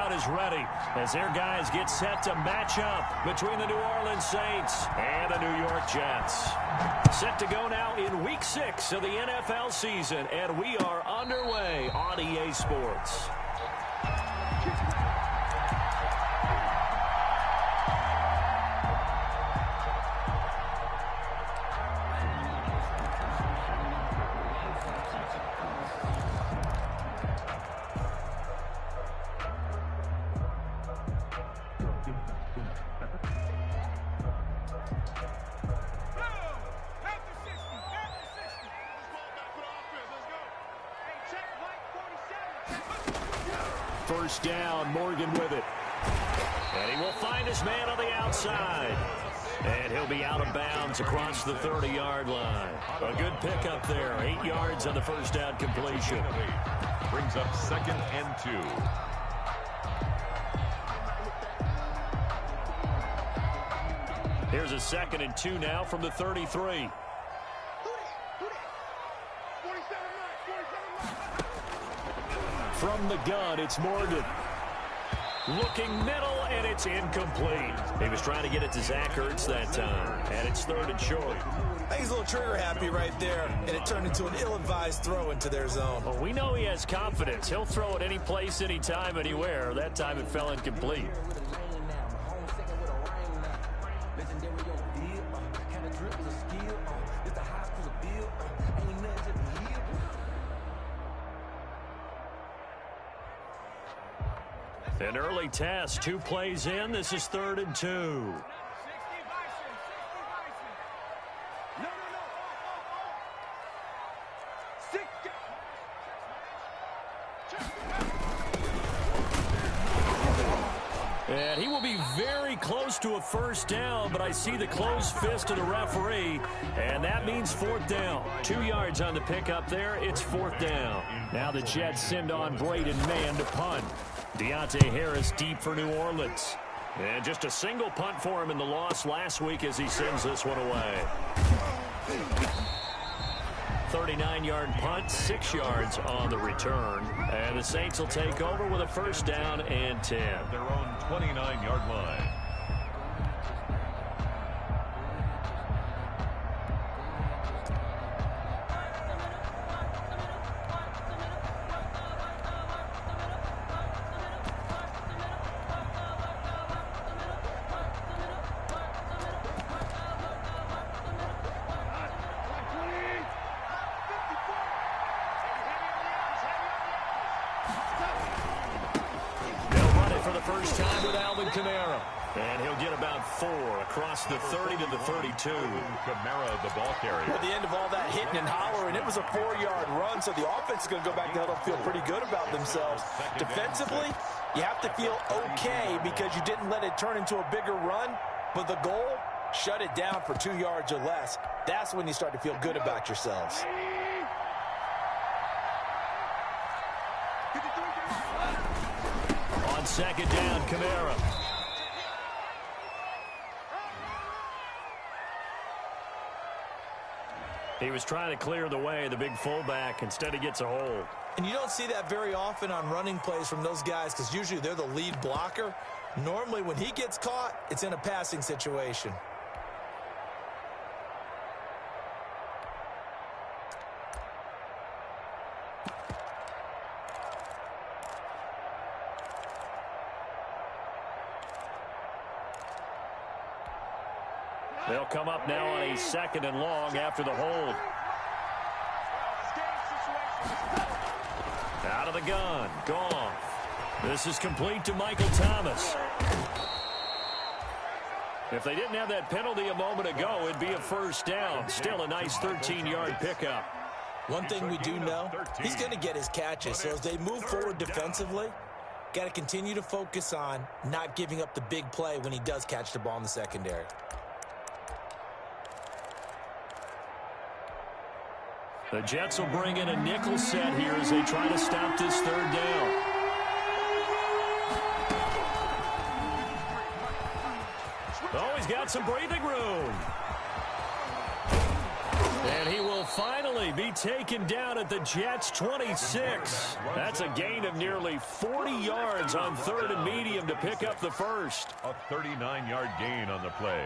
crowd is ready as their guys get set to match up between the New Orleans Saints and the New York Jets. Set to go now in Week 6 of the NFL season, and we are underway on EA Sports. First down, Morgan with it. And he will find his man on the outside. And he'll be out of bounds across the 30-yard line. A good pickup there. 8 yards on the first down completion. Brings up 2nd and 2. Here's a 2nd and 2 now from the 33. From the gun, it's Morgan. Looking middle, and it's incomplete. He was trying to get it to Zach Ertz that time, and it's 3rd and short. I think he's a little trigger happy right there, and it turned into an ill-advised throw into their zone. Well, we know he has confidence. He'll throw it any place, anytime, anywhere. That time it fell incomplete. An early test, 2 plays in. This is 3rd and 2. And he will be very close to a first down, but I see the closed fist of the referee, and that means 4th down. 2 yards on the pickup there. It's 4th down. Now the Jets send on Braden Mann to punt. Deontay Harris deep for New Orleans. And just a single punt for him in the loss last week as he sends this one away. 39-yard punt, 6 yards on the return. And the Saints will take over with a first down and 10. Their own 29-yard line. And he'll get about 4 across the 30 to the 32. Kamara, the ball carrier. At the end of all that hitting and hollering, it was a 4-yard run, so the offense is going to go back to huddle, feel pretty good about themselves. Defensively, you have to feel okay because you didn't let it turn into a bigger run, but the goal, shut it down for 2 yards or less. That's when you start to feel good about yourselves. On 2nd down, Kamara. He was trying to clear the way, the big fullback. Instead, he gets a hold. And you don't see that very often on running plays from those guys because usually they're the lead blocker. Normally, when he gets caught, it's in a passing situation. They'll come up now on a 2nd and long after the hold. Out of the gun. Gone. This is complete to Michael Thomas. If they didn't have that penalty a moment ago, it'd be a first down. Still a nice 13-yard pickup. One thing we do know, he's going to get his catches. So as they move forward defensively, got to continue to focus on not giving up the big play when he does catch the ball in the secondary. The Jets will bring in a nickel set here as they try to stop this 3rd down. Oh, he's got some breathing room. And he will finally be taken down at the Jets' 26. That's a gain of nearly 40 yards on 3rd and medium to pick up the first. A 39-yard gain on the play.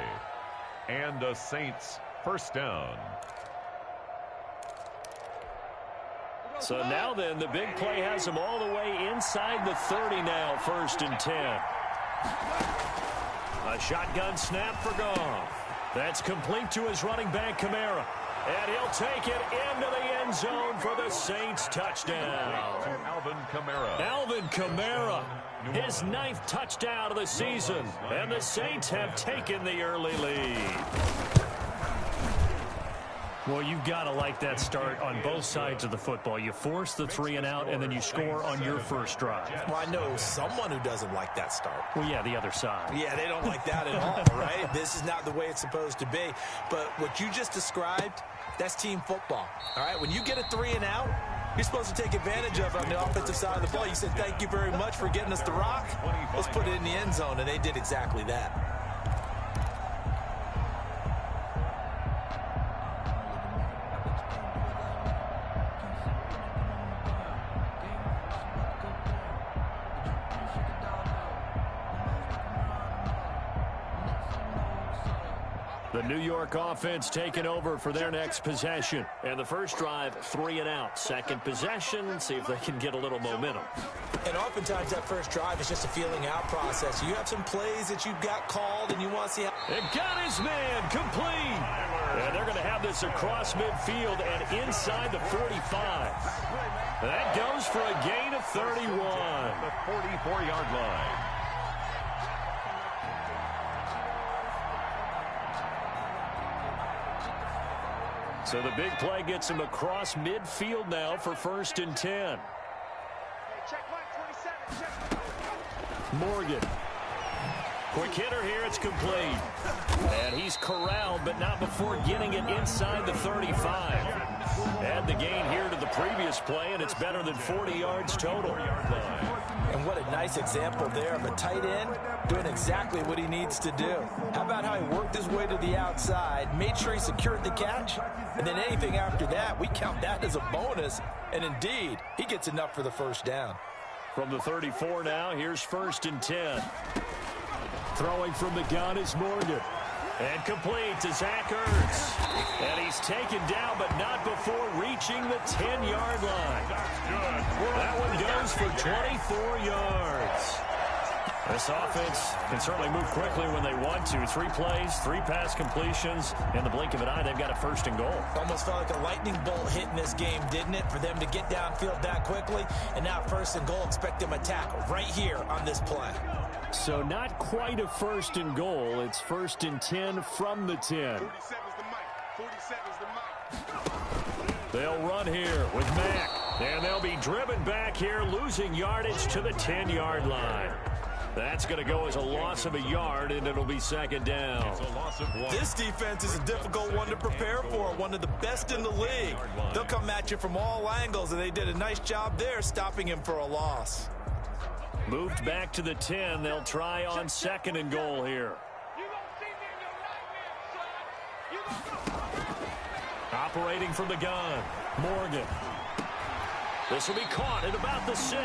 And the Saints first down. So now then, the big play has him all the way inside the 30 now, 1st and 10. A shotgun snap for Goff. That's complete to his running back, Kamara. And he'll take it into the end zone for the Saints touchdown. Alvin Kamara. Alvin Kamara, his 9th touchdown of the season. And the Saints have taken the early lead. Well, you've got to like that start on both sides of the football. You force the 3 and out, and then you score on your first drive. Well, I know someone who doesn't like that start. Well, yeah, the other side. Yeah, they don't like that at all, right? This is not the way it's supposed to be. But what you just described, that's team football, all right? When you get a 3 and out, you're supposed to take advantage of it on the offensive side of the ball. You said, thank you very much for getting us the rock. Let's put it in the end zone, and they did exactly that. The New York offense taking over for their next possession. And the first drive, 3 and out. Second possession, see if they can get a little momentum. And oftentimes that first drive is just a feeling out process. You have some plays that you've got called and you want to see how... It got his man complete. And they're going to have this across midfield and inside the 45. That goes for a gain of 31. The 44-yard line. So the big play gets him across midfield now for 1st and 10. Morgan. Quick hitter here, it's complete. And he's corralled, but not before getting it inside the 35. Add the gain here to the previous play, and it's better than 40 yards total. And what a nice example there of a tight end doing exactly what he needs to do. How about how he worked his way to the outside, made sure he secured the catch, and then anything after that, we count that as a bonus. And indeed, he gets enough for the first down. From the 34 now, here's 1st and 10. Throwing from the gun is Morgan. And complete to Zach Ertz. And he's taken down, but not before reaching the 10-yard line. That one goes for 24 yards. This offense can certainly move quickly when they want to. 3 plays, 3 pass completions. In the blink of an eye, they've got a 1st and goal. Almost felt like a lightning bolt hit in this game, didn't it? For them to get downfield that quickly. And now 1st and goal, expect them to tackle right here on this play. So not quite a 1st and goal. It's 1st and 10 from the 10. 47's the mic. 47's the mic. They'll run here with Mack. And they'll be driven back here, losing yardage to the 10-yard line. That's going to go as a loss of a yard, and it'll be 2nd down. It's a loss of 1. This defense is a difficult one to prepare for, one of the best in the league. They'll come at you from all angles, and they did a nice job there stopping him for a loss. Moved back to the 10. They'll try on 2nd and goal here. Operating from the gun, Morgan. This will be caught at about the 6.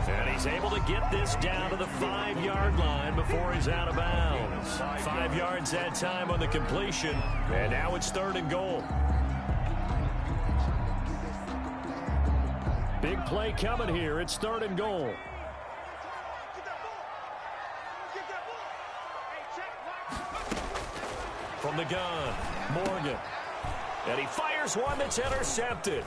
And he's able to get this down to the 5-yard line before he's out of bounds. 5 yards that time on the completion. And now it's 3rd and goal. Big play coming here. It's 3rd and goal. From the gun, Morgan. And he fires one that's intercepted.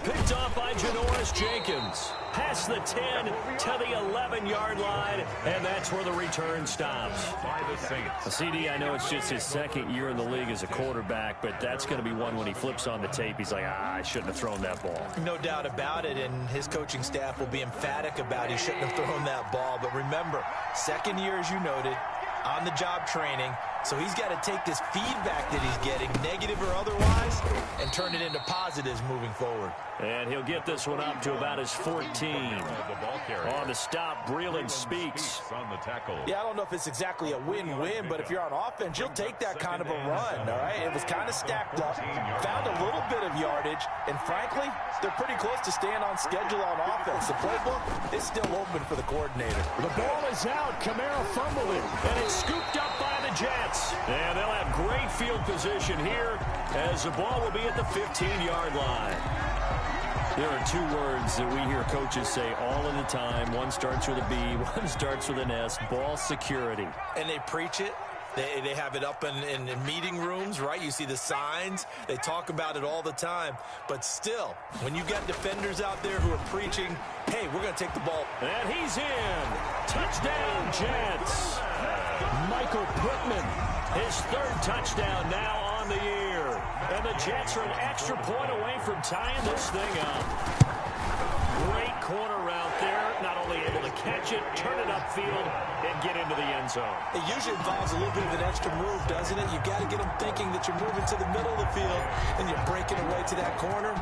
Picked off by Janoris Jenkins. Past the 10 to the 11-yard line, and that's where the return stops. By the Saints. CD, I know it's just his 2nd year in the league as a quarterback, but that's going to be one when he flips on the tape. He's like, I shouldn't have thrown that ball. No doubt about it, and his coaching staff will be emphatic about he shouldn't have thrown that ball. But remember, 2nd year, as you noted, on-the-job training, So he's got to take this feedback that he's getting, negative or otherwise, and turn it into positives moving forward. And he'll get this one up to about his 14. On the stop, Breeland speaks. Yeah, I don't know if it's exactly a win-win, but if you're on offense, you'll take that kind of a run, all right? It was kind of stacked up, found a little bit of yardage, and frankly, they're pretty close to staying on schedule on offense. The playbook is still open for the coordinator. The ball is out. Kamara fumbled it, and it's scooped up by the Jets. And they'll have great field position here as the ball will be at the 15-yard line. There are two words that we hear coaches say all of the time. One starts with a B, one starts with an S, ball security. And they preach it. They have it up in meeting rooms, right? You see the signs. They talk about it all the time. But still, when you got defenders out there who are preaching, hey, we're going to take the ball. And he's in. Touchdown, Jets. Michael Pittman, his third touchdown now on the year. And the Jets are an extra point away from tying this thing up. Great corner route there. Not only able to catch it, turn it upfield, and get into the end zone. It usually involves a little bit of an extra move, doesn't it? You've got to get them thinking that you're moving to the middle of the field, and you're breaking away to that corner.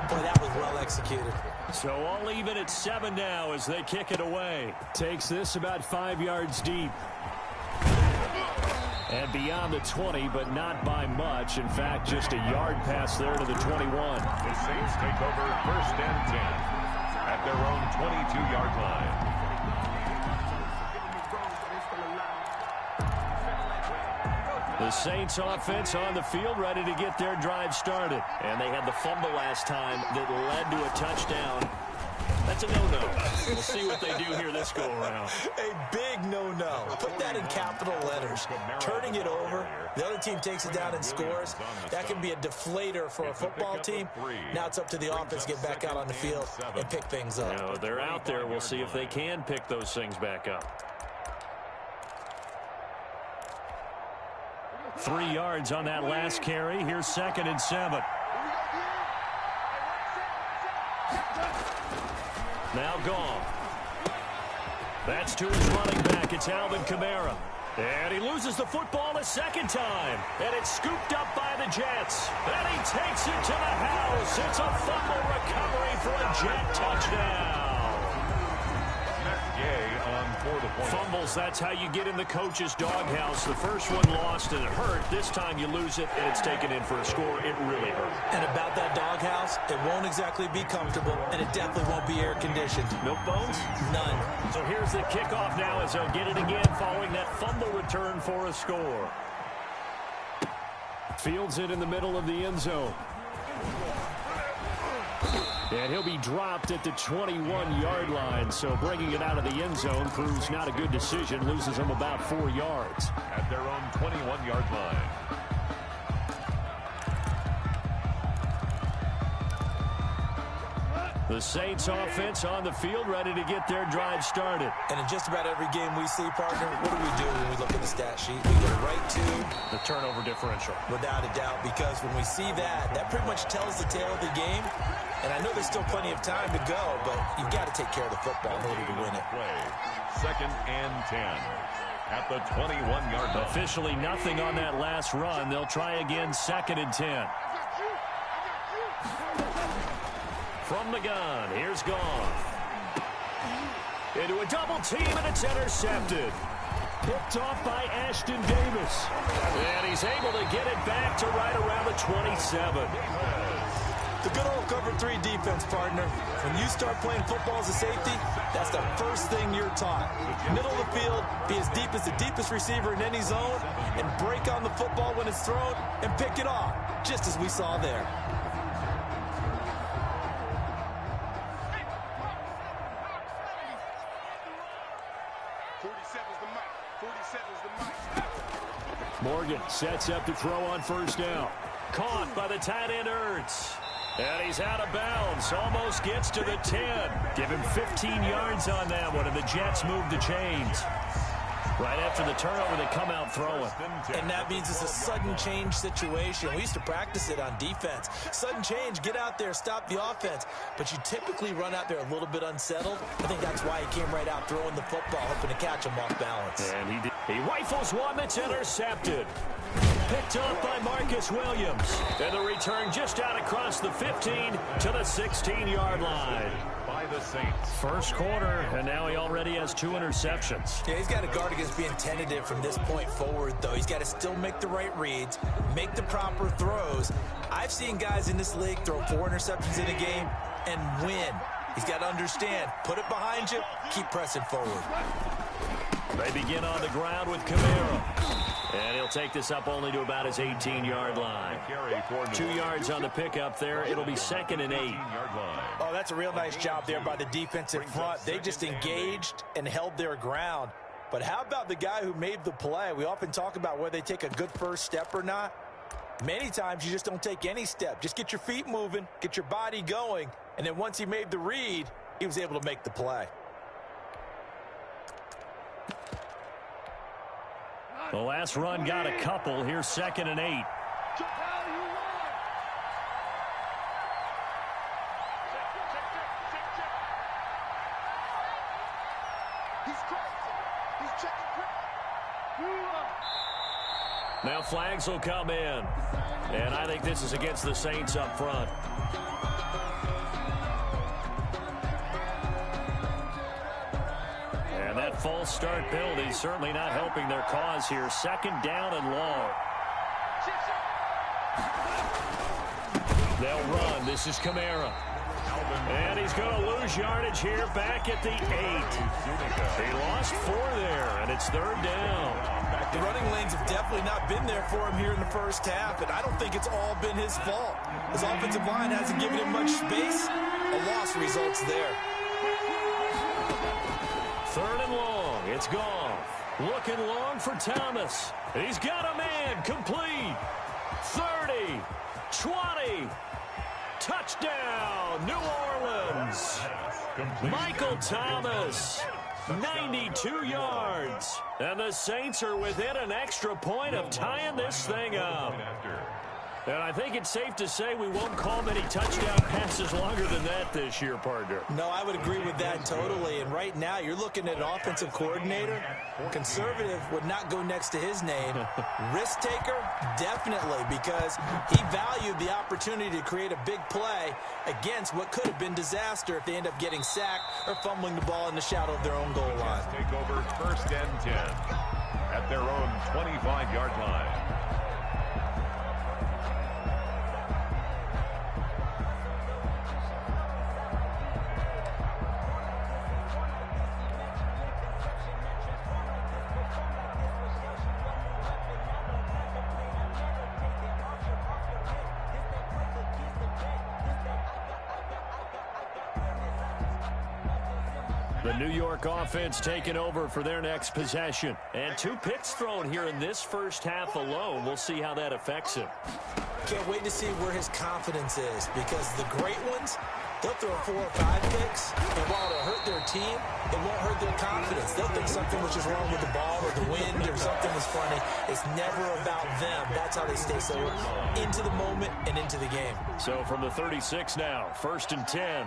Boy, that was well executed. So all even at 7 now as they kick it away. Takes this about 5 yards deep. And beyond the 20, but not by much. In fact, just a yard pass there to the 21. The Saints take over 1st and 10 at their own 22-yard line. The Saints offense on the field, ready to get their drive started. And they had the fumble last time that led to a touchdown. That's a no-no. We'll see what they do here this go-around. A big no-no. Put that in capital letters. Turning it over, the other team takes it down and scores. That can be a deflator for a football team. Now it's up to the offense to get back out on the field and pick things up. You know, they're out there. We'll see if they can pick those things back up. 3 yards on that last carry. Here's 2nd and 7. Now gone. That's to his running back. It's Alvin Kamara. And he loses the football a second time. And it's scooped up by the Jets. And he takes it to the house. It's a fumble recovery for a Jet touchdown. Fumbles, that's how you get in the coach's doghouse. The first one lost and it hurt. This time you lose it and it's taken in for a score. It really hurt. And about that doghouse, it won't exactly be comfortable, and it definitely won't be air-conditioned. No bones? None. So here's the kickoff now as they'll get it again following that fumble return for a score. Fields it in the middle of the end zone. And he'll be dropped at the 21-yard line. So bringing it out of the end zone proves not a good decision. Loses him about 4 yards. At their own 21-yard line. The Saints offense on the field ready to get their drive started. And in just about every game we see, partner, what do we do when we look at the stat sheet? We go right to the turnover differential. Without a doubt, because when we see that, that pretty much tells the tale of the game. And I know there's still plenty of time to go, but you've got to take care of the football in order to win it. 2nd and 10 at the 21-yard line. Officially nothing on that last run. They'll try again 2nd and 10. From the gun, here's Goff. Into a double team, and it's intercepted. Picked off by Ashton Davis. And he's able to get it back to right around the 27. The good old cover 3 defense, partner. When you start playing football as a safety, that's the first thing you're taught. Middle of the field, be as deep as the deepest receiver in any zone, and break on the football when it's thrown, and pick it off, just as we saw there. Morgan sets up to throw on first down. Caught by the tight end Ertz. And he's out of bounds. Almost gets to the 10. Give him 15 yards on that one, and the Jets move the chains. Right after the turnover, they come out throwing. And that means it's a sudden change situation. We used to practice it on defense. Sudden change, get out there, stop the offense. But you typically run out there a little bit unsettled. I think that's why he came right out throwing the football, hoping to catch him off balance. And he did. He rifles one that's intercepted. Picked up by Marcus Williams. And the return just out across the 15 to the 16-yard line. By the Saints. First quarter, and now he already has 2 interceptions. Yeah, he's got to guard against being tentative from this point forward, though. He's got to still make the right reads, make the proper throws. I've seen guys in this league throw 4 interceptions in a game and win. He's got to understand, put it behind you, keep pressing forward. They begin on the ground with Camara. And he'll take this up only to about his 18-yard line. 2 yards on the pickup there. It'll be 2nd and 8. Oh, that's a real nice job there by the defensive front. They just engaged and held their ground. But how about the guy who made the play? We often talk about whether they take a good first step or not. Many times you just don't take any step. Just get your feet moving, get your body going, and then once he made the read, he was able to make the play. The last run got a couple. Here's 2nd and 8. Now flags will come in. And I think this is against the Saints up front. And that false start penalty certainly not helping their cause here. 2nd down and long. They'll run. This is Camara. And he's going to lose yardage here back at the 8. He lost 4 there, and it's 3rd down. The running lanes have definitely not been there for him here in the first half, and I don't think it's all been his fault. His offensive line hasn't given him much space. A loss results there. 3rd and long. It's gone. Looking long for Thomas. He's got a man. Complete. 30. 20. Touchdown, New Orleans. Michael Thomas, 92 yards. And the Saints are within an extra point of tying this thing up. And I think it's safe to say we won't call many touchdown passes longer than that this year, partner. No, I would agree with that totally. And right now, you're looking at an offensive coordinator. Conservative would not go next to his name. Risk taker, definitely, because he valued the opportunity to create a big play against what could have been disaster if they end up getting sacked or fumbling the ball in the shadow of their own goal line. Take over 1st and 10 at their own 25-yard line. The New York offense taking over for their next possession. And 2 picks thrown here in this first half alone. We'll see how that affects him. Can't wait to see where his confidence is, because the great ones, they'll throw 4 or 5 picks, and while it'll hurt their team, it won't hurt their confidence. They'll think something was just wrong with the ball or the wind or something was funny. It's never about them. That's how they stay so into the moment and into the game. So from the 36 now, 1st and 10.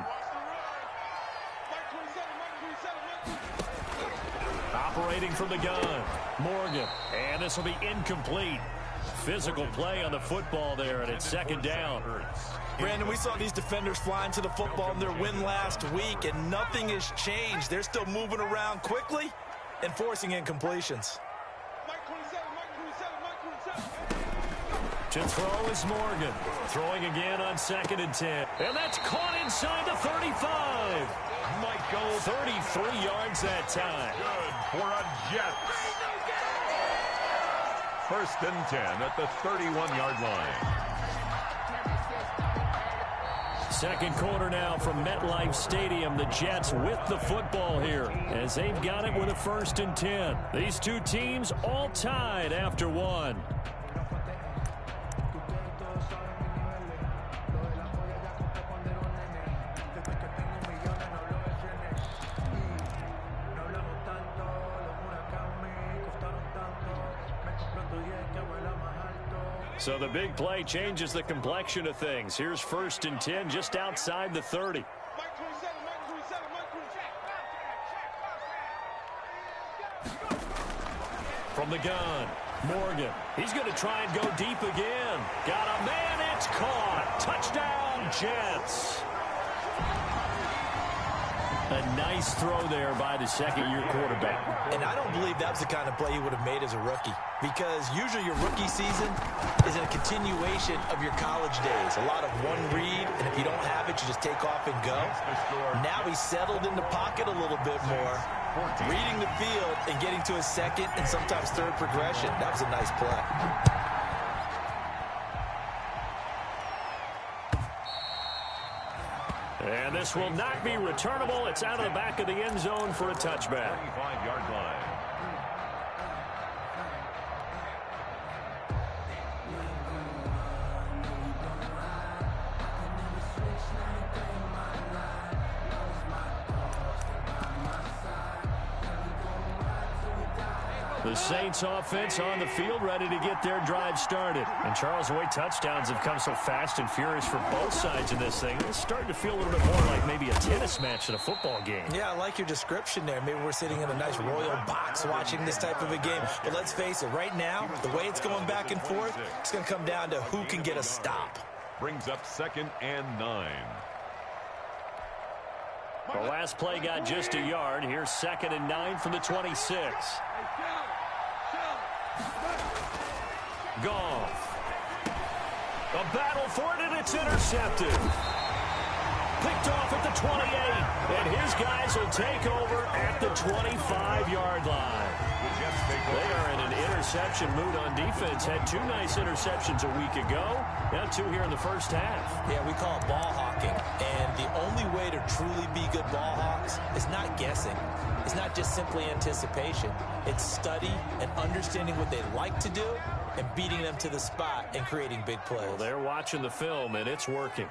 Operating from the gun, Morgan, and this will be incomplete. Physical play on the football there, and it's 2nd down. Brandon, we saw these defenders flying to the football in their win last week, and nothing has changed. They're still moving around quickly and forcing incompletions. To throw is Morgan. Throwing again on 2nd and 10. And that's caught inside the 35. Michael, 33 yards that time. Good for a Jets. 1st and 10 at the 31-yard line. 2nd quarter now from MetLife Stadium. The Jets with the football here as they've got it with a 1st and 10. These 2 teams all tied after 1. So the big play changes the complexion of things. Here's 1st and 10 just outside the 30. From the gun, Morgan. He's going to try and go deep again. Got a man, it's caught. Touchdown, Jets. A nice throw there by the second-year quarterback. And I don't believe that was the kind of play he would have made as a rookie, because usually your rookie season is a continuation of your college days. A lot of one read, and if you don't have it, you just take off and go. Now he's settled in the pocket a little bit more, reading the field and getting to his second and sometimes third progression. That was a nice play. And this will not be returnable. It's out of the back of the end zone for a touchback. 25-yard line. The Saints offense on the field, ready to get their drive started. And Charles, the way touchdowns have come so fast and furious for both sides in this thing, it's starting to feel a little bit more like maybe a tennis match than a football game. Yeah, I like your description there. Maybe we're sitting in a nice royal box watching this type of a game. But let's face it, right now, the way it's going back and forth, it's going to come down to who can get a stop. Brings up 2nd and 9. The last play got just a yard. Here's 2nd and 9 from the 26. Goff. A battle for it, and it's intercepted. Picked off at the 28, and his guys will take over at the 25-yard line. They are in an interception mood on defense. Had 2 nice interceptions a week ago. Now 2 here in the first half. Yeah, we call it ball hawking. And the only way to truly be good ball hawks is not guessing. It's not just simply anticipation. It's study and understanding what they like to do and beating them to the spot and creating big plays. Well, they're watching the film, and it's working.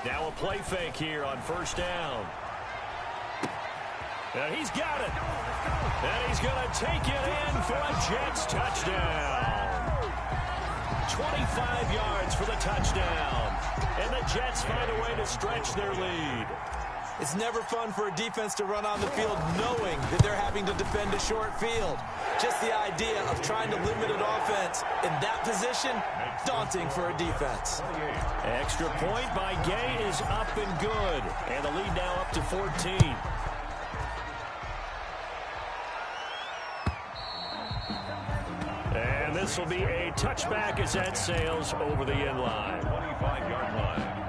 Now a play fake here on 1st down. And he's got it. And he's going to take it in for a Jets touchdown. 25 yards for the touchdown. And the Jets find a way to stretch their lead. It's never fun for a defense to run on the field knowing that they're having to defend a short field. Just the idea of trying to limit an offense in that position, daunting for a defense. Extra point by Gay is up and good. And the lead now up to 14. And this will be a touchback as that sails over the end line. 25-yard line.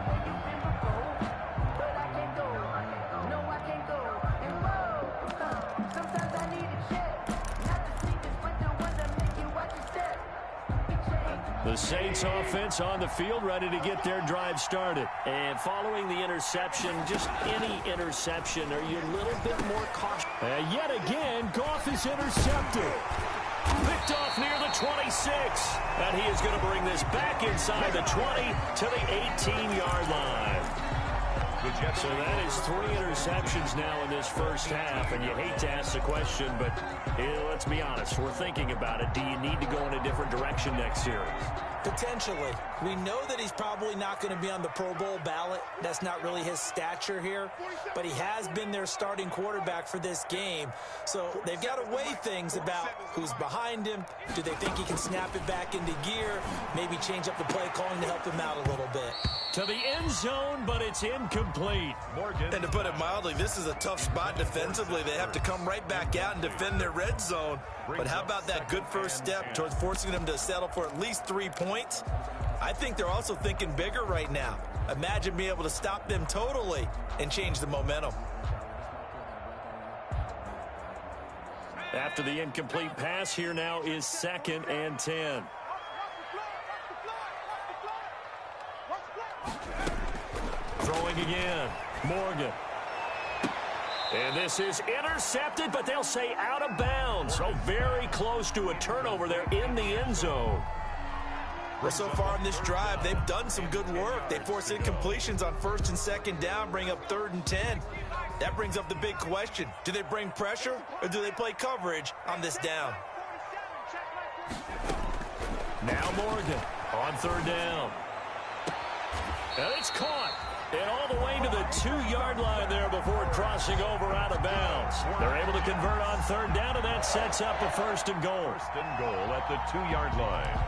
The Saints offense on the field, ready to get their drive started. And following the interception, just any interception, are you a little bit more cautious? Yet again, Goff is intercepted. Picked off near the 26. And he is going to bring this back inside the 20 to the 18-yard line. So that is 3 interceptions now in this first half, and you hate to ask the question, but let's be honest, we're thinking about it. Do you need to go in a different direction next series? Potentially. We know that he's probably not going to be on the Pro Bowl ballot. That's not really his stature here, but he has been their starting quarterback for this game. So they've got to weigh things about who's behind him. Do they think he can snap it back into gear? Maybe change up the play calling to help him out a little bit. To the end zone, but it's incomplete. Morgan. And to put it mildly, this is a tough spot defensively. They have to come right back out and defend their red zone. But how about that good first step towards forcing them to settle for at least 3 points? I think they're also thinking bigger right now. Imagine being able to stop them totally and change the momentum. After the incomplete pass, here now is 2nd and 10. Throwing again, Morgan. And this is intercepted, but they'll say out of bounds. So very close to a turnover there in the end zone. Well, so far in this drive, they've done some good work. They force incompletions on 1st and 2nd down, bring up 3rd and 10. That brings up the big question. Do they bring pressure or do they play coverage on this down? Now Morgan on third down. And it's caught. And all the way to the 2-yard line there before crossing over out of bounds. They're able to convert on third down, and that sets up a first and goal. First and goal at the 2-yard line.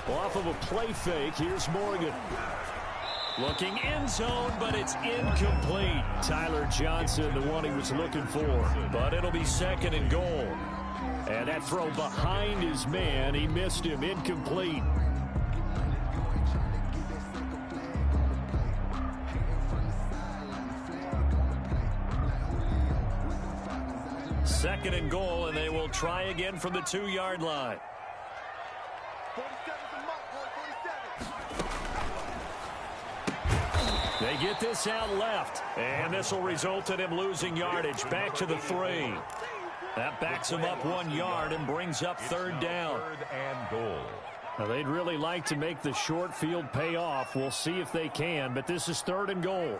Off of a play fake, here's Morgan. Looking end zone, but it's incomplete. Tyler Johnson, the one he was looking for. But it'll be second and goal. And that throw behind his man, he missed him, incomplete. Second and goal, and they will try again from the 2-yard line. They get this out left, and this will result in him losing yardage. Back to the 3. That backs him up 1 yard and brings up third down. Third and goal. Now, they'd really like to make the short field pay off. We'll see if they can, but this is third and goal.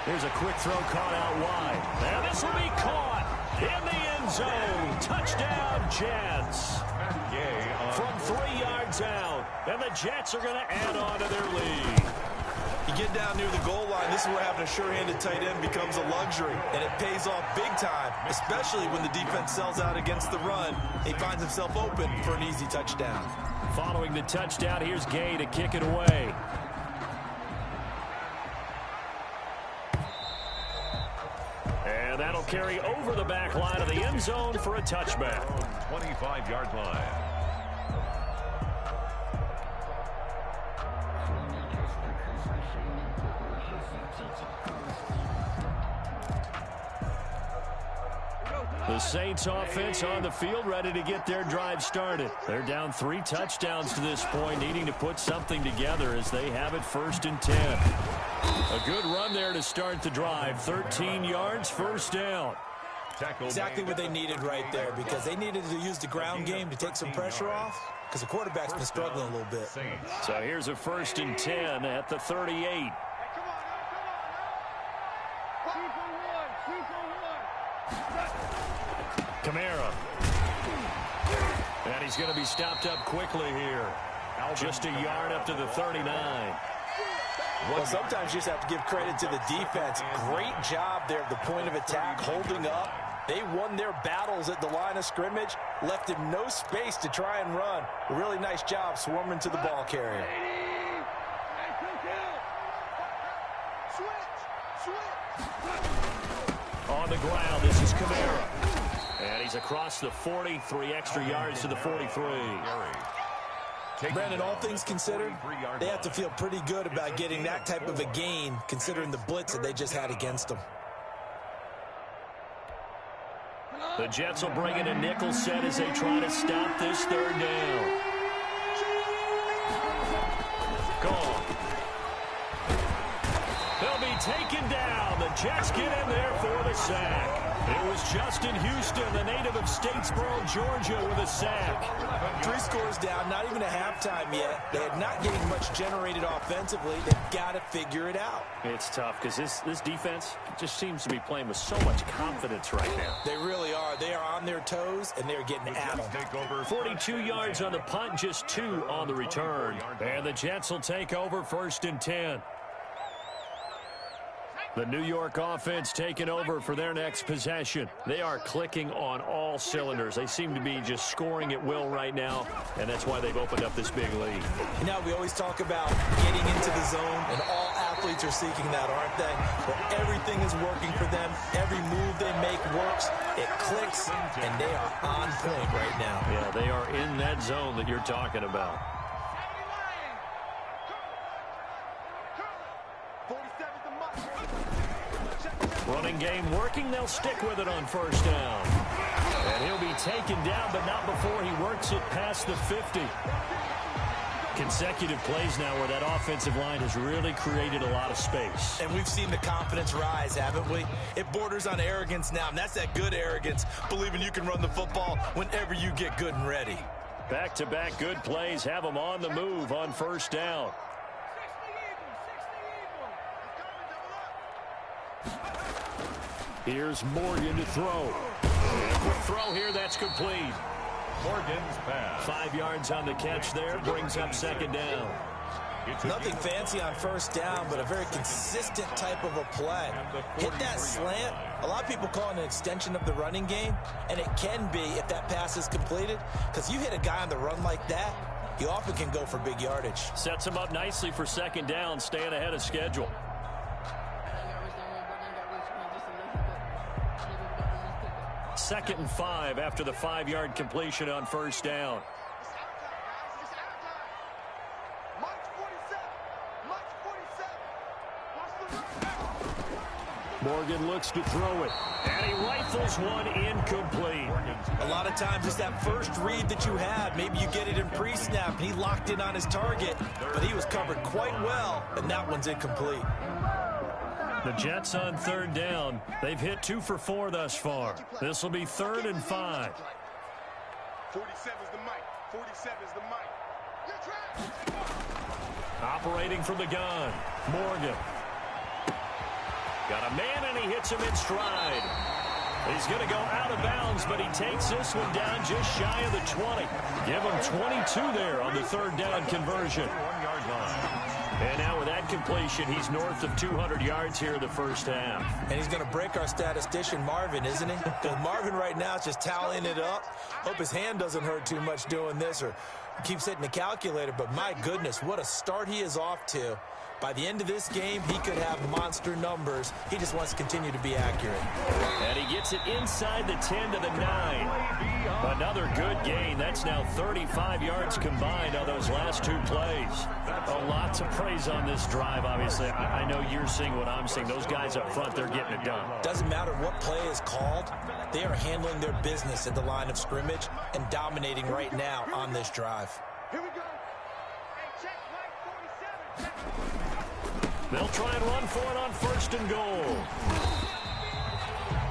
Here's a quick throw caught out wide. Now this will be caught in the end zone. Touchdown, Jets. From 3 yards out. And the Jets are going to add on to their lead. You get down near the goal line, this is where having a sure-handed tight end becomes a luxury. And it pays off big time, especially when the defense sells out against the run. He finds himself open for an easy touchdown. Following the touchdown, here's Gay to kick it away. And that'll carry over the back line of the end zone for a touchback. 25-yard line. The Saints offense on the field, ready to get their drive started. They're down 3 touchdowns to this point, needing to put something together as they have it first and 10. A good run there to start the drive. 13 yards, first down. Exactly what they needed right there, because they needed to use the ground game to take some pressure off, because the quarterback's been struggling a little bit. So here's a first and 10 at the 38. Kamara. And he's going to be stopped up quickly here. Just a yard up to the 39. Well, sometimes you just have to give credit to the defense. Great job there at the point of attack, holding up. They won their battles at the line of scrimmage, left him no space to try and run. A really nice job swarming to the ball carrier. On the ground, this is Kamara. And he's across the 40, 3 extra yards to the 43. Brandon, all things considered, they have to feel pretty good about getting that type of a gain, considering the blitz that they just had against them. The Jets will bring in a nickel set as they try to stop this third down. Gone. They'll be taken down. The Jets get in there for the sack. It was Justin Houston, the native of Statesboro, Georgia, with a sack. 3 scores down, not even a halftime yet. They are not getting much generated offensively. They've got to figure it out. It's tough because this defense just seems to be playing with so much confidence right now. They really are. They are on their toes, and they're getting at them. 42 yards on the punt, just 2 on the return. And the Jets will take over first and 10. The New York offense taking over for their next possession. They are clicking on all cylinders. They seem to be just scoring at will right now, and that's why they've opened up this big lead. You know, we always talk about getting into the zone, and all athletes are seeking that, aren't they? But everything is working for them. Every move they make works. It clicks, and they are on point right now. Yeah, they are in that zone that you're talking about. Running game working. They'll stick with it on first down. And he'll be taken down, but not before he works it past the 50. Consecutive plays now where that offensive line has really created a lot of space. And we've seen the confidence rise, haven't we? It borders on arrogance now, and that's that good arrogance, believing you can run the football whenever you get good and ready. Back-to-back good plays have them on the move on first down. Here's Morgan to throw. And a quick throw here, that's complete. Morgan's pass. 5 yards on the catch there, brings up second down. Nothing fancy on first down, but a very consistent type of a play. Hit that slant. A lot of people call it an extension of the running game, and it can be if that pass is completed, because you hit a guy on the run like that, you often can go for big yardage. Sets him up nicely for second down, staying ahead of schedule. Second and 5 after the 5-yard completion on first down. Morgan looks to throw it, and he rifles one incomplete. A lot of times it's that first read that you have. Maybe you get it in pre-snap, and he locked in on his target, but he was covered quite well, and that one's incomplete. The Jets on third down. They've hit 2 for 4 thus far. This will be 3rd and 5. 47's the mic. 47's the mic. Operating from the gun. Morgan. Got a man, and he hits him in stride. He's going to go out of bounds, but he takes this one down just shy of the 20. Give him 22 there on the third down conversion. 1-yard line. And now with that completion, he's north of 200 yards here in the first half. And he's going to break our statistician, Marvin, isn't he? Because Marvin right now is just tallying it up. Hope his hand doesn't hurt too much doing this or keeps hitting the calculator. But my goodness, what a start he is off to. By the end of this game, he could have monster numbers. He just wants to continue to be accurate. And he gets it inside the 10 to the 9. Another good gain. That's now 35 yards combined on those last 2 plays. A lot to praise on this drive, obviously. I know you're seeing what I'm seeing. Those guys up front, they're getting it done. Doesn't matter what play is called. They are handling their business at the line of scrimmage and dominating right now on this drive. Here we go. Hey, check right 47. They'll try and run for it on first and goal.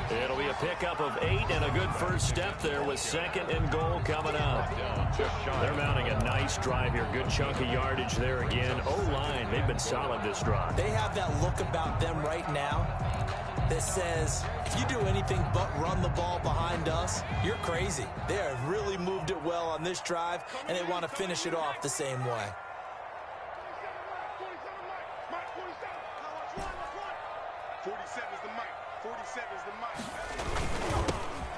It'll be a pickup of 8 and a good first step there with second and goal coming up. They're mounting a nice drive here. Good chunk of yardage there again. O-line, they've been solid this drive. They have that look about them right now that says, if you do anything but run the ball behind us, you're crazy. They have really moved it well on this drive, and they want to finish it off the same way. 47's the mic. 47's the mic.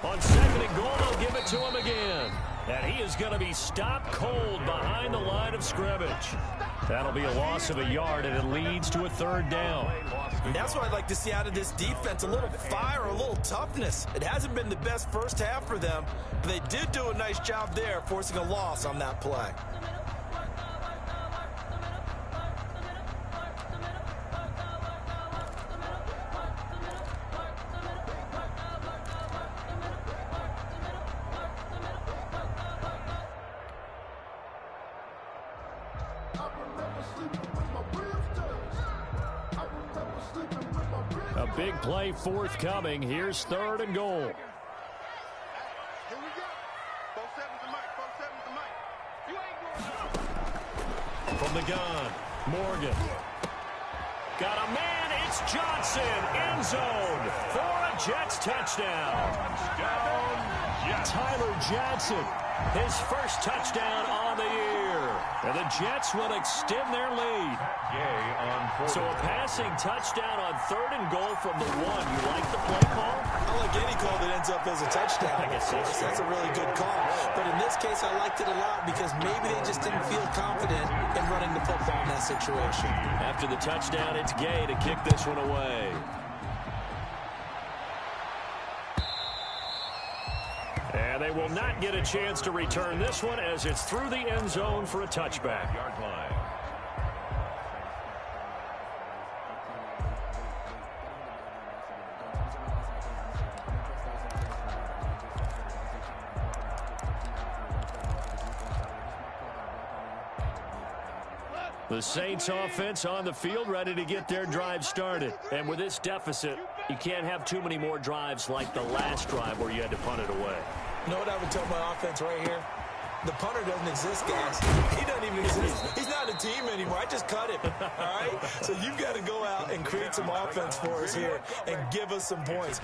On second and goal, they'll give it to him again. And he is going to be stopped cold behind the line of scrimmage. That'll be a loss of a yard, and it leads to a third down. And that's what I'd like to see out of this defense, a little fire, a little toughness. It hasn't been the best first half for them, but they did do a nice job there, forcing a loss on that play. A big play forthcoming. Here's third and goal. Here we go. 47's the mic. 47's the mic. You ain't going. From the gun, Morgan. Got a man, it's Johnson, end zone for a Jets touchdown. Tyler Johnson, his first touchdown on the year. And the Jets will extend their lead. So a passing touchdown on third and goal from the 1. You like the play call? I like any call that ends up as a touchdown. I guess That's a really good call. But in this case, I liked it a lot because maybe they just didn't feel confident in running the football in that situation. After the touchdown, it's Gay to kick this one away. And they will not get a chance to return this one as it's through the end zone for a touchback. Yard line. The Saints offense on the field, ready to get their drive started. And with this deficit, you can't have too many more drives like the last drive where you had to punt it away. You know what I would tell my offense right here? The punter doesn't exist, guys. He doesn't even exist. He's not a team anymore. I just cut him, all right? So you've got to go out and create some offense for us here and give us some points.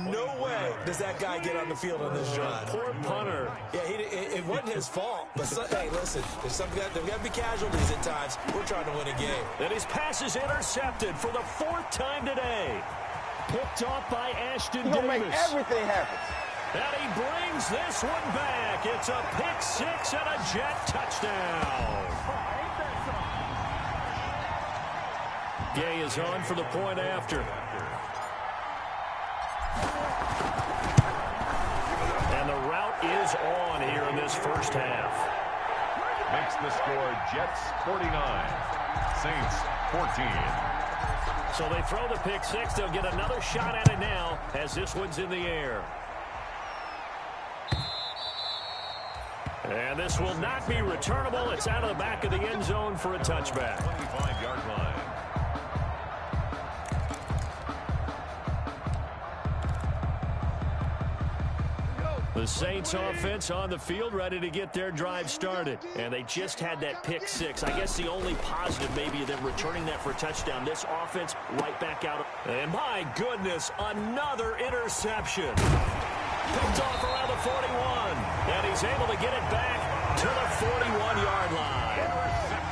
No way does that guy get on the field on this drive. Poor punter. Yeah, it wasn't his fault. But, hey, listen, there's got to be casualties at times. We're trying to win a game. And his pass is intercepted for the 4th time today. Picked off by Ashton Davis. Make everything happen. And he brings this one back. It's a pick 6 and a Jet touchdown. Gay is on for the point after. And the route is on here in this first half. Makes the score Jets 49, Saints 14. So they throw the pick 6. They'll get another shot at it now as this one's in the air. And this will not be returnable. It's out of the back of the end zone for a touchback. 25-yard line. The Saints offense on the field, ready to get their drive started. And they just had that pick 6. I guess the only positive maybe them returning that for a touchdown. This offense right back out. And my goodness, another interception. Picked off around the 41. And he's able to get it back to the 41-yard line.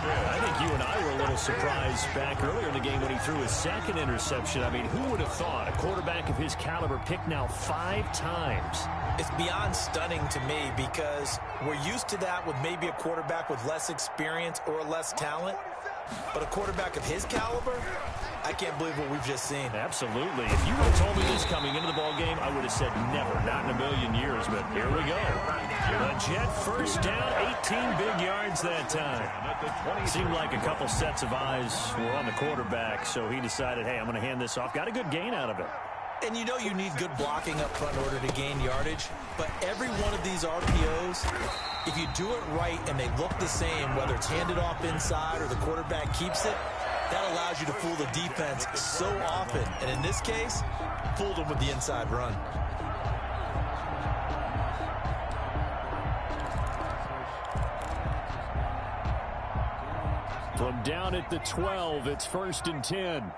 I think you and I were a little surprised back earlier in the game when he threw his 2nd interception. I mean, who would have thought a quarterback of his caliber picked now 5 times? It's beyond stunning to me because we're used to that with maybe a quarterback with less experience or less talent. But a quarterback of his caliber, I can't believe what we've just seen. Absolutely. If you would have told me this coming into the ball game, I would have said never, not in a million years. But here we go. The Jet first down, 18 big yards that time. Seemed like a couple sets of eyes were on the quarterback, so he decided, hey, I'm going to hand this off. Got a good gain out of it. And you know you need good blocking up front in order to gain yardage. But every one of these RPOs, if you do it right and they look the same, whether it's handed off inside or the quarterback keeps it, that allows you to fool the defense so often. And in this case, fooled them with the inside run. From down at the 12, it's 1st and 10.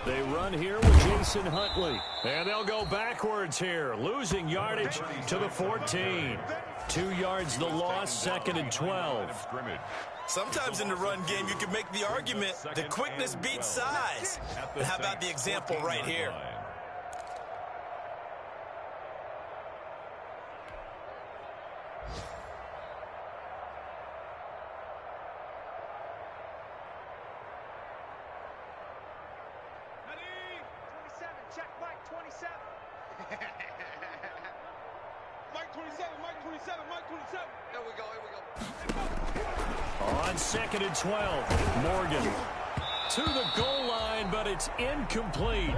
They run here with Jason Huntley. And they'll go backwards here, losing yardage to the 14. 2 yards the loss, 2nd and 12. Sometimes in the run game, you can make the argument that quickness beats size. And how about the example right here? On 2nd and 12, Morgan to the goal line, but it's incomplete.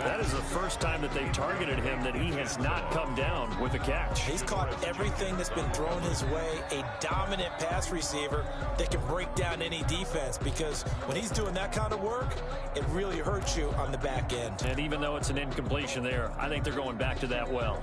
That is the first time that they've targeted him that he has not come down with a catch. He's caught everything that's been thrown his way, a dominant pass receiver that can break down any defense, because when he's doing that kind of work, it really hurts you on the back end. And even though it's an incompletion there, I think they're going back to that well.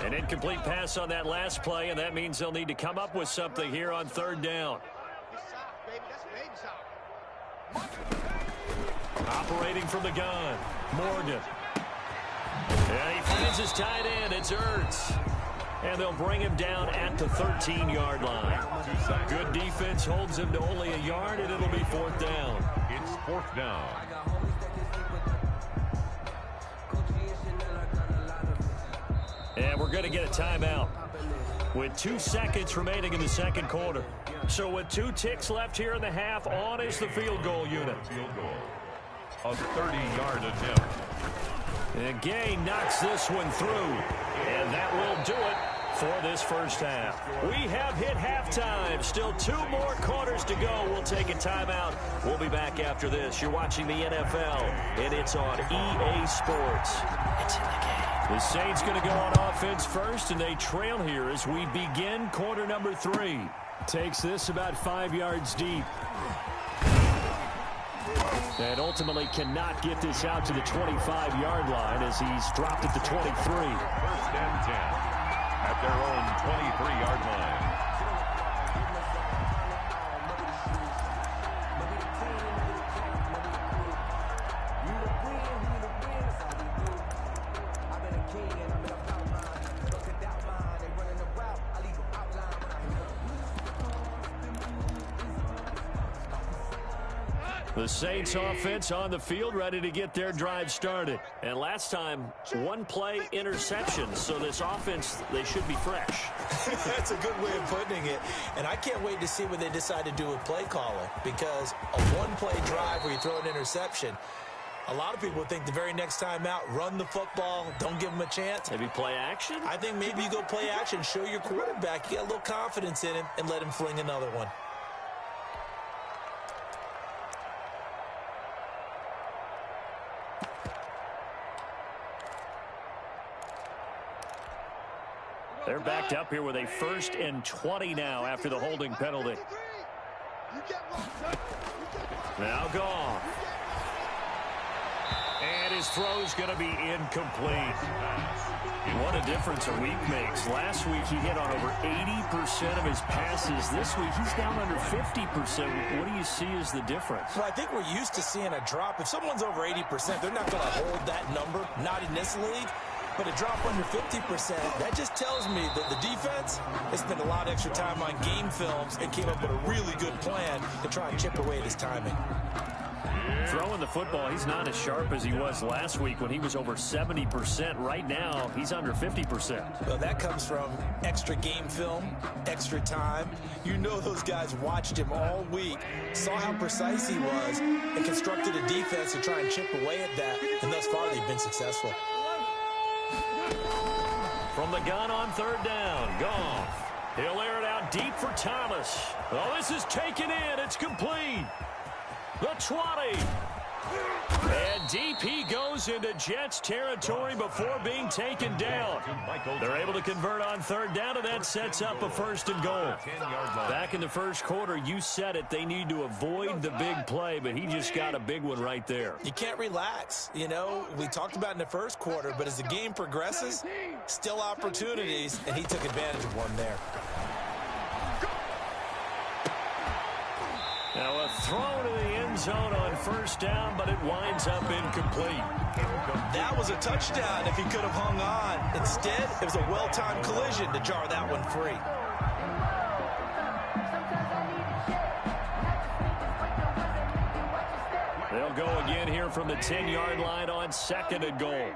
An incomplete pass on that last play, and that means they'll need to come up with something here on 3rd down. Operating from the gun, Morgan. And he finds his tight end. It's Ertz. And they'll bring him down at the 13-yard line. Good defense holds him to only a yard, and it'll be 4th down. It's 4th down. And we're going to get a timeout with 2 seconds remaining in the 2nd quarter. So with 2 ticks left here in the half, on is the field goal unit. Field goal. A 30-yard attempt. And Gay knocks this one through. And that will do it for this first half. We have hit halftime. Still 2 more quarters to go. We'll take a timeout. We'll be back after this. You're watching the NFL, and it's on EA Sports. It's in the game. The Saints going to go on offense first, and they trail here as we begin quarter number 3. Takes this about 5 yards deep. And ultimately cannot get this out to the 25-yard line as he's dropped at the 23. First and 10 at their own 23-yard line. The Saints offense on the field, ready to get their drive started. And last time, 1-play interception. So this offense, they should be fresh. That's a good way of putting it. And I can't wait to see what they decide to do with play calling. Because a 1-play drive where you throw an interception, a lot of people think the very next time out, run the football, don't give them a chance. Maybe play action? I think maybe you go play action, show your quarterback, you get a little confidence in him, and let him fling another one. They're backed up here with a 1st and 20 now after the holding penalty. Now gone. And his throw's going to be incomplete. What a difference a week makes. Last week he hit on over 80% of his passes. This week he's down under 50%. What do you see as the difference? Well, I think we're used to seeing a drop. If someone's over 80%, they're not going to hold that number, not in this league. But a drop under 50%, that just tells me that the defense has spent a lot of extra time on game films and came up with a really good plan to try and chip away at his timing. Throwing the football, he's not as sharp as he was last week when he was over 70%. Right now, he's under 50%. Well, that comes from extra game film, extra time. You know those guys watched him all week, saw how precise he was, and constructed a defense to try and chip away at that. And thus far, they've been successful. From the gun on 3rd down, Goff. He'll air it out deep for Thomas. Oh, this is taken in. It's complete. The 20. And deep he goes into Jets territory before being taken down. They're able to convert on 3rd down, and that sets up a 1st and goal. Back in the first quarter, you said it, they need to avoid the big play, but he just got a big one right there. You can't relax. You know, we talked about in the first quarter, but as the game progresses, still opportunities, and he took advantage of one there. Now a throw to the end zone on 1st down, but it winds up incomplete. That was a touchdown if he could have hung on. Instead, it was a well-timed collision to jar that one free. They'll go again here from the 10-yard line on 2nd and goal.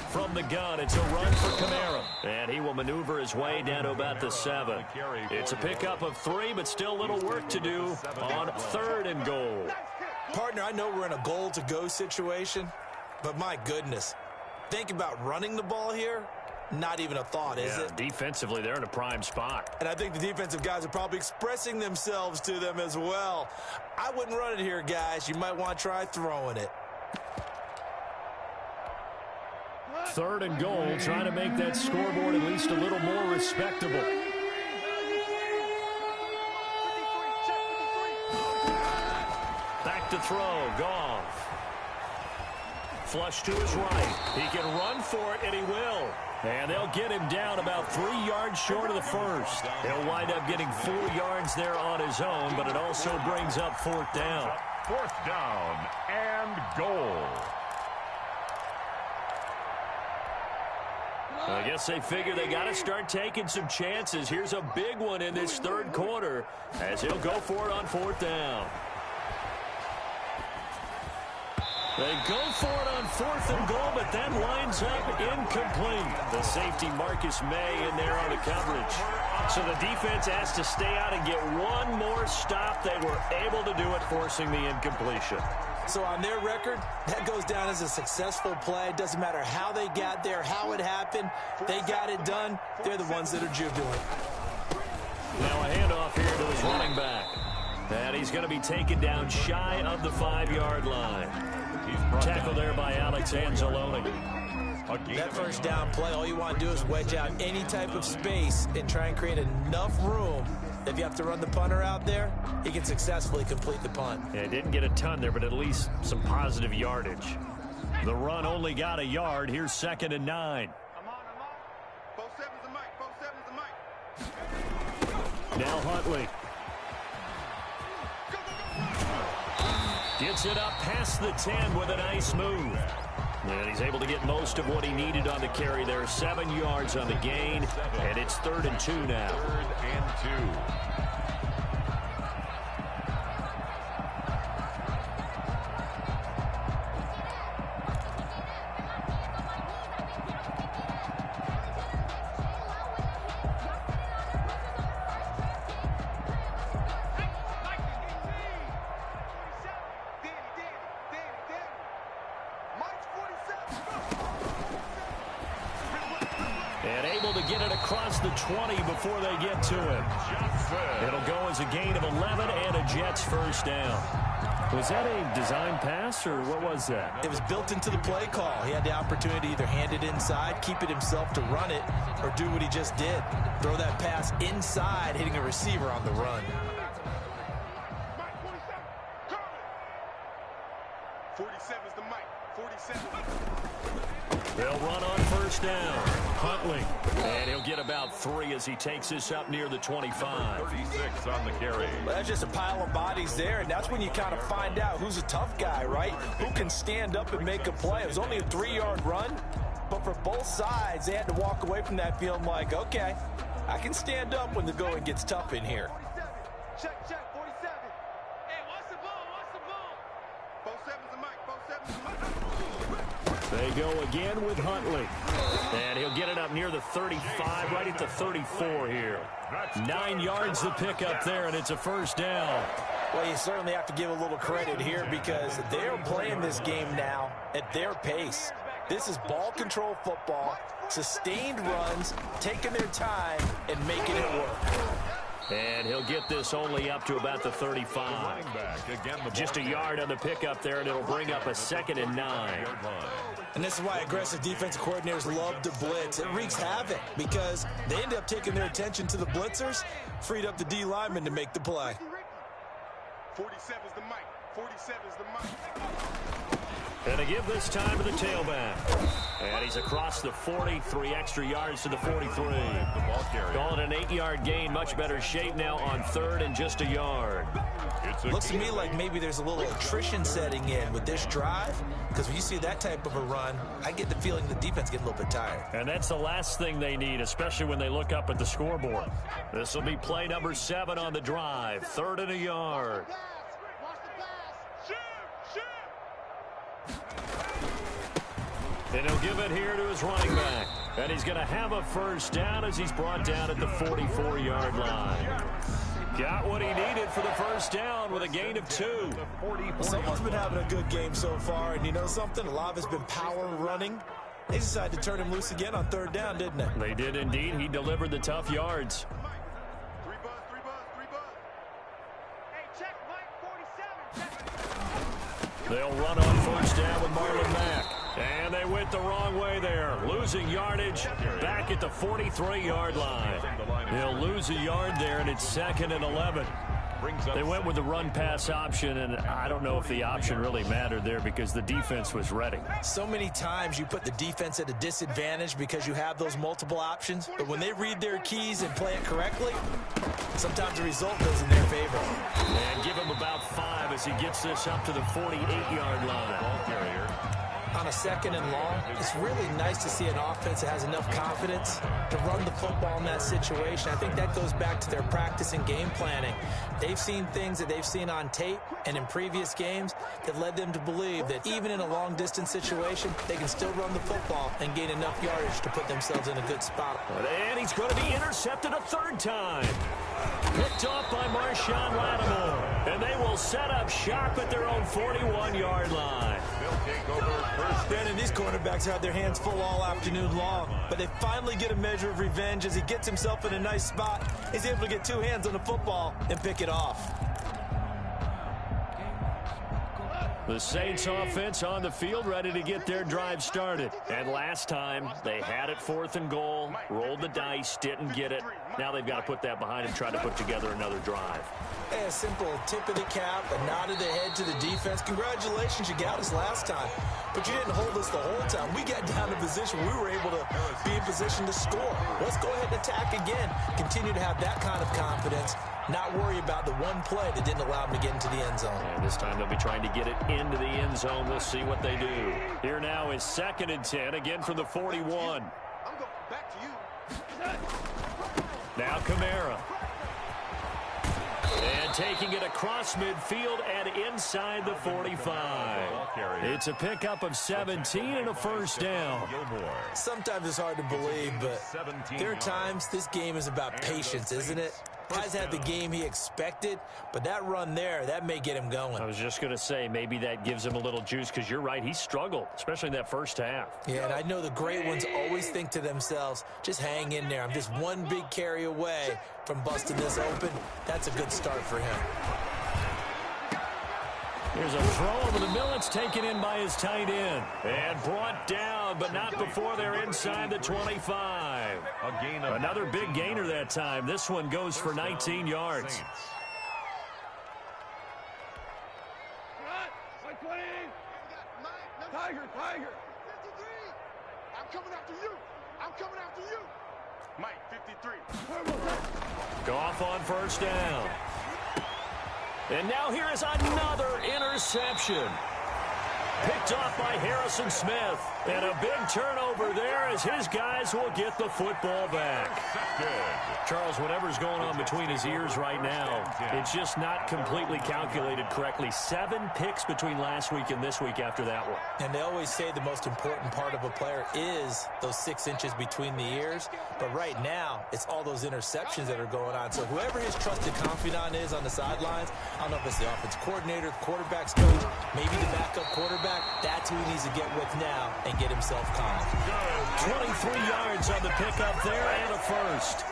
From the gun, it's a run for Kamara. And he will maneuver his way down to about the 7. It's a pickup of 3, but still a little work to do on 3rd and goal. Partner, I know we're in a goal-to-go situation, but my goodness, think about running the ball here. Not even a thought, is it? Defensively, they're in a prime spot. And I think the defensive guys are probably expressing themselves to them as well. I wouldn't run it here, guys. You might want to try throwing it. 3rd and goal, trying to make that scoreboard at least a little more respectable. Back to throw, Goff. Flush to his right. He can run for it, and he will. And they'll get him down about 3 yards short of the 1st. He'll wind up getting 4 yards there on his own, but it also brings up 4th down. 4th down and goal. I guess they figure they got to start taking some chances. Here's a big one in this 3rd quarter as he'll go for it on 4th down. They go for it on 4th and goal, but that lines up incomplete. The safety Marcus May in there on the coverage. So the defense has to stay out and get one more stop. They were able to do it, forcing the incompletion. So on their record, that goes down as a successful play. It doesn't matter how they got there, how it happened. They got it done. They're the ones that are jubilant. Now a handoff here to his running back. And he's going to be taken down shy of the 5-yard line. Tackled there by Alex Anzalone. That first down play, all you want to do is wedge out any type of space and try and create enough room. If you have to run the punter out there, he can successfully complete the punt. Yeah, didn't get a ton there, but at least some positive yardage. The run only got a yard. Here's 2nd and 9. I'm on. 4-7's the mic. 4-7's the mic. Now Huntley. Gets it up past the 10 with a nice move. And he's able to get most of what he needed on the carry there. 7 yards on the gain, and it's 3rd and 2 now. 3rd and 2. And able to get it across the 20 before they get to him. It'll go as a gain of 11 and a Jets first down. Was that a design pass, or what was that? It was built into the play call. He had the opportunity to either hand it inside, keep it himself to run it, or do what he just did. Throw that pass inside, hitting a receiver on the run. Mike 47, 47's the mic. 47. They'll run on first down. Huntley. And he'll get about 3 as he takes this up near the 25. 36 on the carry. Well, that's just a pile of bodies there, and that's when you kind of find out who's a tough guy, right? Who can stand up and make a play. It was only a 3-yard run, but for both sides, they had to walk away from that feeling like, okay, I can stand up when the going gets tough in here. 47. Check, 47. Hey, what's the ball? 47's the mic. 47's the mic. They go again with Huntley. And he'll get it up near the 35, right at the 34 here. 9 yards to pick up there, and it's a first down. Well, you certainly have to give a little credit here because they're playing this game now at their pace. This is ball control football, sustained runs, taking their time, and making it work. And he'll get this only up to about the 35. Just a yard on the pickup there, and it'll bring up a 2nd and 9. And this is why aggressive defensive coordinators love to blitz. It wreaks havoc because they end up taking their attention to the blitzers, freed up the D lineman to make the play. 47's the mic. 47's the mic. And to give this time to the tailback. And he's across the 40, 3 extra yards to the 43. Calling an 8-yard gain, much better shape now on 3rd and just a yard. Looks to me like maybe there's a little attrition setting in with this drive, because when you see that type of a run, I get the feeling the defense gets a little bit tired. And that's the last thing they need, especially when they look up at the scoreboard. This will be play number 7 on the drive, 3rd and a yard. And he'll give it here to his running back. And he's going to have a first down as he's brought down at the 44-yard line. Got what he needed for the first down with a gain of 2. Someone's been having a good game so far, and you know something? A lot of it's been power running. They decided to turn him loose again on 3rd down, didn't they? They did indeed. He delivered the tough yards. 3 buzz. Hey, check, Mike 47. They'll run on first down with Marlon Mack. And they went the wrong way there. Losing yardage back at the 43-yard line. He'll lose a yard there, and it's 2nd and 11. They went with the run-pass option, and I don't know if the option really mattered there because the defense was ready. So many times you put the defense at a disadvantage because you have those multiple options, but when they read their keys and play it correctly, sometimes the result goes in their favor. And give him about 5 as he gets this up to the 48-yard line. Ball carrier. On a 2nd and long, it's really nice to see an offense that has enough confidence to run the football in that situation. I think that goes back to their practice and game planning. They've seen things that they've seen on tape and in previous games that led them to believe that even in a long-distance situation, they can still run the football and gain enough yardage to put themselves in a good spot. And he's going to be intercepted a 3rd time. Picked off by Marshawn Lattimore. And they will set up shop at their own 41-yard line. They'll take over first. And these cornerbacks had their hands full all afternoon long, but they finally get a measure of revenge as he gets himself in a nice spot. He's able to get two hands on the football and pick it off. The Saints offense on the field, ready to get their drive started. And last time, they had it 4th and goal, rolled the dice, didn't get it. Now they've got to put that behind and try to put together another drive. Hey, a simple tip of the cap, a nod of the head to the defense. Congratulations, you got us last time. But you didn't hold us the whole time. We got down to position. We were able to be in position to score. Let's go ahead and attack again. Continue to have that kind of confidence. Not worry about the one play that didn't allow them to get into the end zone. And this time they'll be trying to get it into the end zone. We'll see what they do. Here now is 2nd and 10, again from the 41. I'm going back to you. Now Kamara. And taking it across midfield and inside the 45. It's a pickup of 17 and a first down. Sometimes it's hard to believe, but there are times this game is about patience, isn't it? Has had the game he expected, but that run there, that may get him going. I was just going to say, maybe that gives him a little juice, because you're right, he struggled, especially in that first half. Yeah, and I know the great ones always think to themselves, just hang in there. I'm just one big carry away from busting this open. That's a good start for him. Here's a throw over the middle. It's taken in by his tight end. And brought down, but not before they're inside the 25. Another big gainer that time. This one goes for 19 yards. Tiger. 53. I'm coming after you. Mike, 53. Goff on first down. And now here is another interception. Picked off by Harrison Smith. And a big turnover there as his guys will get the football back. Charles, whatever's going on between his ears right now, it's just not completely calculated correctly. 7 picks between last week and this week after that one. And they always say the most important part of a player is those 6 inches between the ears. But right now, it's all those interceptions that are going on. So whoever his trusted confidant is on the sidelines, I don't know if it's the offense coordinator, the quarterback's coach, maybe the backup quarterback, that's who he needs to get with now and get himself calm. 23 yards on the pickup there and a first.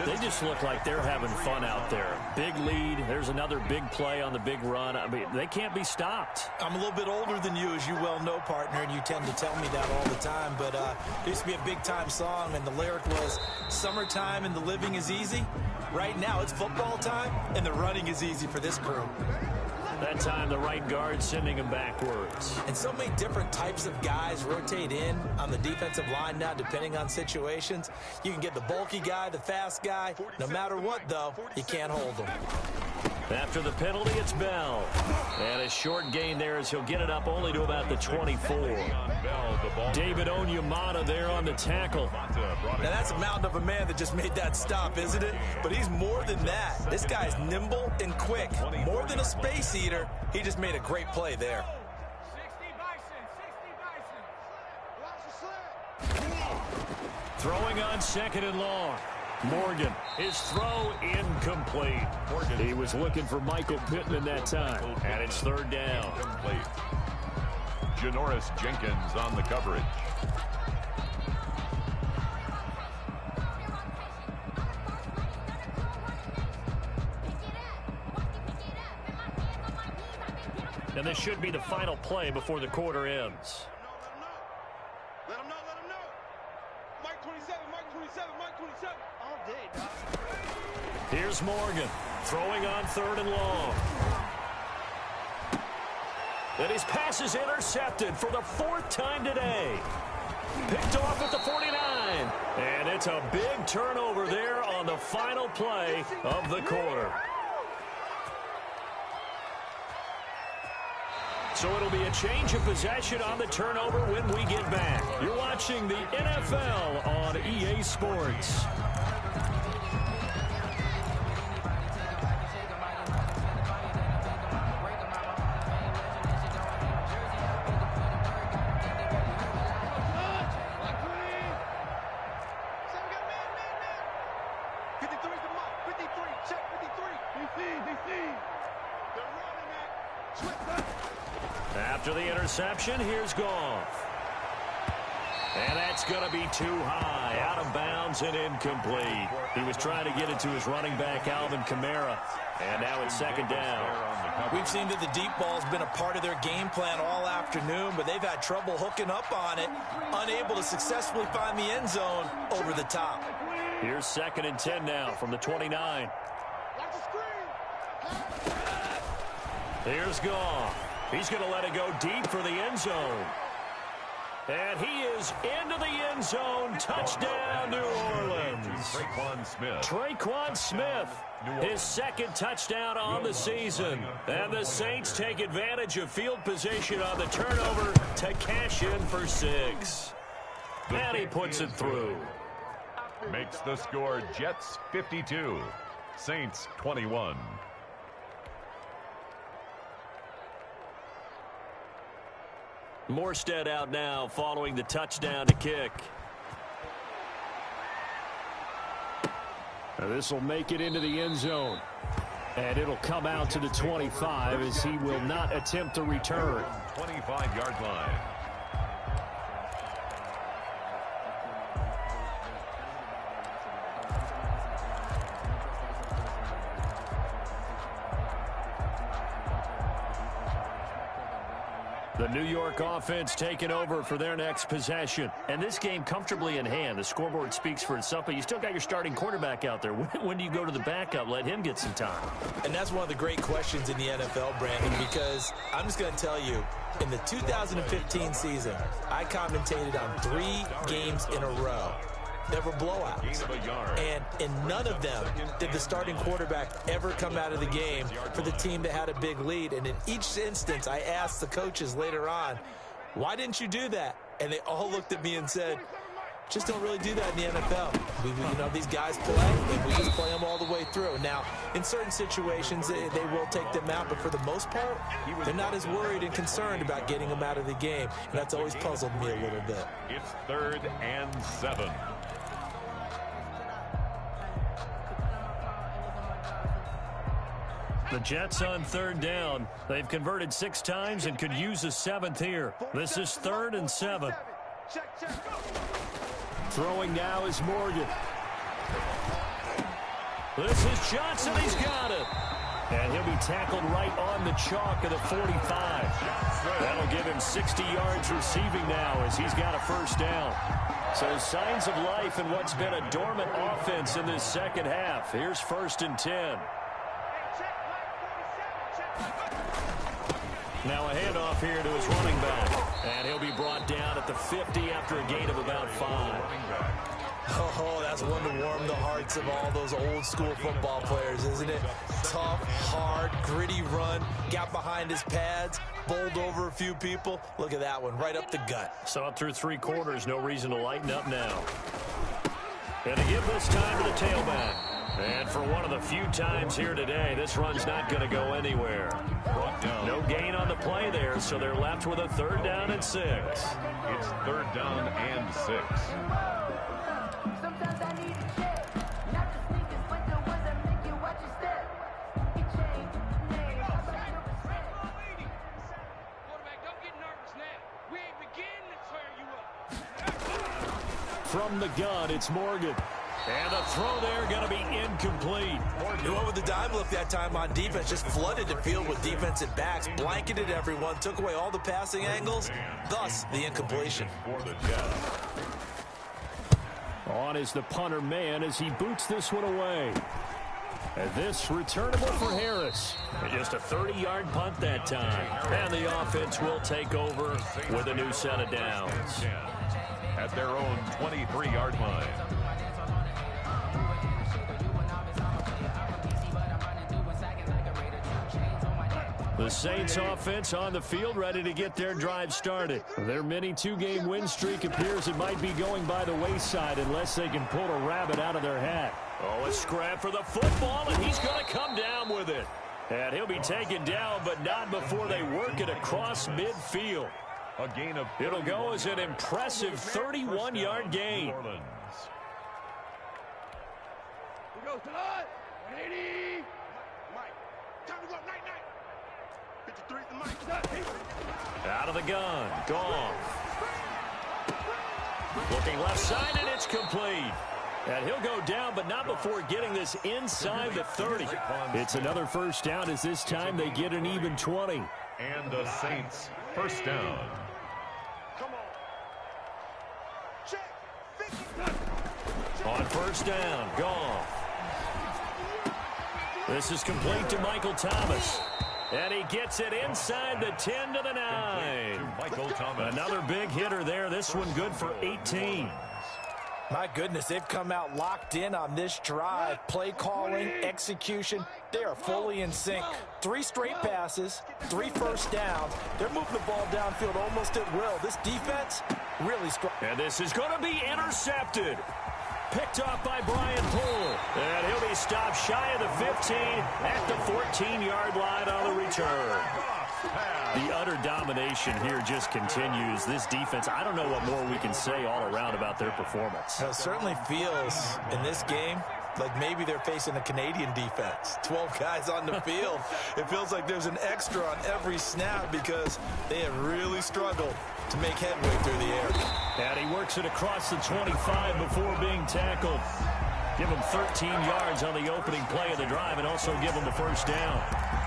They just look like they're having fun out there. Big lead. There's another big play on the big run. I mean, they can't be stopped. I'm a little bit older than you, as you well know, partner, and you tend to tell me that all the time. But there used to be a big-time song, and the lyric was, "Summertime and the living is easy." Right now, it's football time, and the running is easy for this crew. That time, the right guard sending him backwards. And so many different types of guys rotate in on the defensive line now, depending on situations. You can get the bulky guy, the fast guy. No matter what, though, you can't hold them. After the penalty, it's Bell. And a short gain there as he'll get it up only to about the 24. David Onyemata there on the tackle. Now, that's a mountain of a man that just made that stop, isn't it? But he's more than that. This guy's nimble and quick. More than a space eater, he just made a great play there. 60 Bison. Throwing on 2nd and long. Morgan, his throw incomplete. He was looking for Michael Pittman that time, and it's 3rd down. Janoris Jenkins on the coverage. And this should be the final play before the quarter ends. Let him know. Mike 27. All day, Doc. Here's Morgan, throwing on 3rd and long. And his pass is intercepted for the 4th time today. Picked off at the 49. And it's a big turnover there on the final play of the quarter. So it'll be a change of possession on the turnover when we get back. You're watching the NFL on EA Sports. After the interception, here's Goff. And that's going to be too high, out of bounds and incomplete. He was trying to get it to his running back, Alvin Kamara. And now it's second down. We've seen that the deep ball has been a part of their game plan all afternoon, but they've had trouble hooking up on it, unable to successfully find the end zone over the top. Here's second and 10 now from the 29. Here's Goff. He's going to let it go deep for the end zone. And he is into the end zone. Touchdown, New Orleans. Tre'Quan Smith, his second touchdown on the season. And the Saints take advantage of field position on the turnover to cash in for 6. And he puts it through. Makes the score Jets 52, Saints 21. Morstead out now following the touchdown to kick. This will make it into the end zone. And it'll come out to the 25 as he will not attempt to return. 25-yard line. The New York offense taking over for their next possession. And this game comfortably in hand. The scoreboard speaks for itself, but you still got your starting quarterback out there. When do you go to the backup? Let him get some time. And that's one of the great questions in the NFL, Brandon, because I'm just going to tell you, in the 2015 season, I commentated on 3 games in a row. There were blowouts. And in none of them did the starting quarterback ever come out of the game for the team that had a big lead. And in each instance, I asked the coaches later on, why didn't you do that? And they all looked at me and said, just don't really do that in the NFL. These guys play, and we just play them all the way through. Now, in certain situations, they will take them out, but for the most part, they're not as worried and concerned about getting them out of the game. And that's always puzzled me a little bit. It's 3rd and 7. The Jets on 3rd down. They've converted 6 times and could use a 7th here. This is 3rd and 7. Throwing now is Morgan. This is Johnson. He's got it. And he'll be tackled right on the chalk of the 45. That'll give him 60 yards receiving now as he's got a first down. So signs of life in what's been a dormant offense in this second half. Here's 1st and 10. Now a handoff here to his running back. And he'll be brought down at the 50 after a gain of about 5. Oh, that's one to warm the hearts of all those old school football players, isn't it? Tough, hard, gritty run. Got behind his pads, bowled over a few people. Look at that one, right up the gut. So up through 3 quarters, no reason to lighten up now. And to give this time to the tailback. And for one of the few times here today, this run's not going to go anywhere. No gain on the play there, so they're left with a 3rd down and 6. It's 3rd down and 6. Sometimes I need a check, not the sneakers, but the ones that make you watch your step. It changed, Quarterback, don't get nervous now. We ain't beginning to tear you up. From the gun, it's Morgan. And the throw there going to be incomplete. He went with the dime look that time on defense, just flooded the field with defensive backs, blanketed everyone, took away all the passing angles, thus the incompletion. For the Jets. On is the punter man as he boots this one away. And this returnable for Harris. And just a 30-yard punt that time. And the offense will take over with a new set of downs. At their own 23-yard line. The Saints offense on the field ready to get their drive started. Their mini 2-game win streak appears it might be going by the wayside unless they can pull a rabbit out of their hat. Oh, a scrap for the football, and he's going to come down with it. And he'll be taken down, but not before they work it across midfield. A gain of It'll go as an impressive 31-yard gain. We go to the 180. Mike, time to go, night. 53's the mic. Out of the gun. Goff. Looking left side, and it's complete. And he'll go down, but not before getting this inside the 30. It's another first down as this time they get an even 20. And the Saints first down. Come on. Check. 50. On first down, Goff. This is complete to Michael Thomas. And he gets it inside the 10 to the 9. Michael Thomas. Another big hitter there. This one good for 18. My goodness, they've come out locked in on this drive. Play calling, execution, they are fully in sync. 3 straight passes, 3 first downs. They're moving the ball downfield almost at will. This defense really strong. And this is going to be intercepted. Picked off by Brian Poole. And he'll be stopped shy of the 15 at the 14-yard line on the return. The utter domination here just continues. This defense, I don't know what more we can say all around about their performance. It certainly feels in this game like maybe they're facing a Canadian defense. 12 guys on the field. It feels like there's an extra on every snap because they have really struggled to make headway through the air. And he works it across the 25 before being tackled. Give him 13 yards on the opening play of the drive and also give him a first down.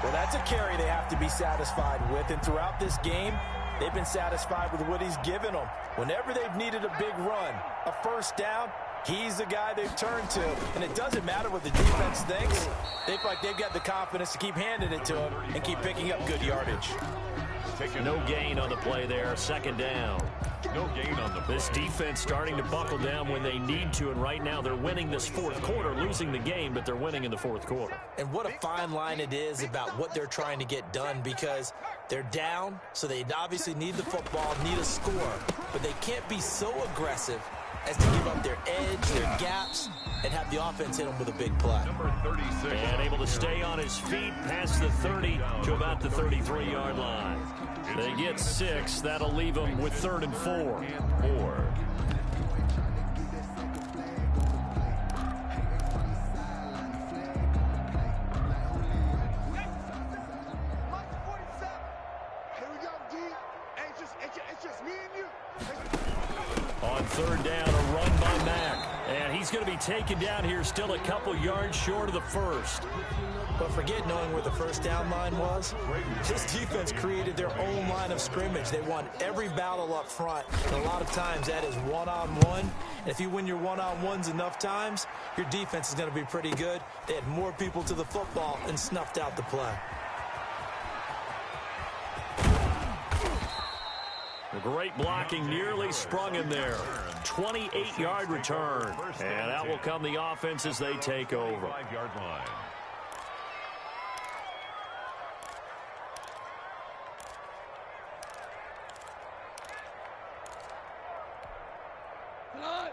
Well, that's a carry they have to be satisfied with. And throughout this game, they've been satisfied with what he's given them. Whenever they've needed a big run, a first down, he's the guy they've turned to. And it doesn't matter what the defense thinks. They feel like they've got the confidence to keep handing it to him and keep picking up good yardage. No gain on the play there. Second down. No gain on the play. This defense starting to buckle down when they need to, and right now they're winning this fourth quarter, losing the game, but they're winning in the fourth quarter. And what a fine line it is about what they're trying to get done, because they're down, so they obviously need the football, need a score, but they can't be so aggressive as to give up their edge, their gaps, and have the offense hit them with a big play. Number 36. And able to stay on his feet past the 30 to about the 33-yard line. They get 6. That'll leave them with 3rd and 4. And 4. Here we go, D. It's just me and you. On 3rd down, a run by Mack. And he's going to be taken down here, still a couple yards short of the first. But forget knowing where the first down line was. This defense created their own line of scrimmage. They won every battle up front. And a lot of times that is one-on-one. And if you win your one-on-ones enough times, your defense is going to be pretty good. They had more people to the football and snuffed out the play. The great blocking nearly sprung him there. 28-yard return. And out will come the offense as they take over. 5-yard line.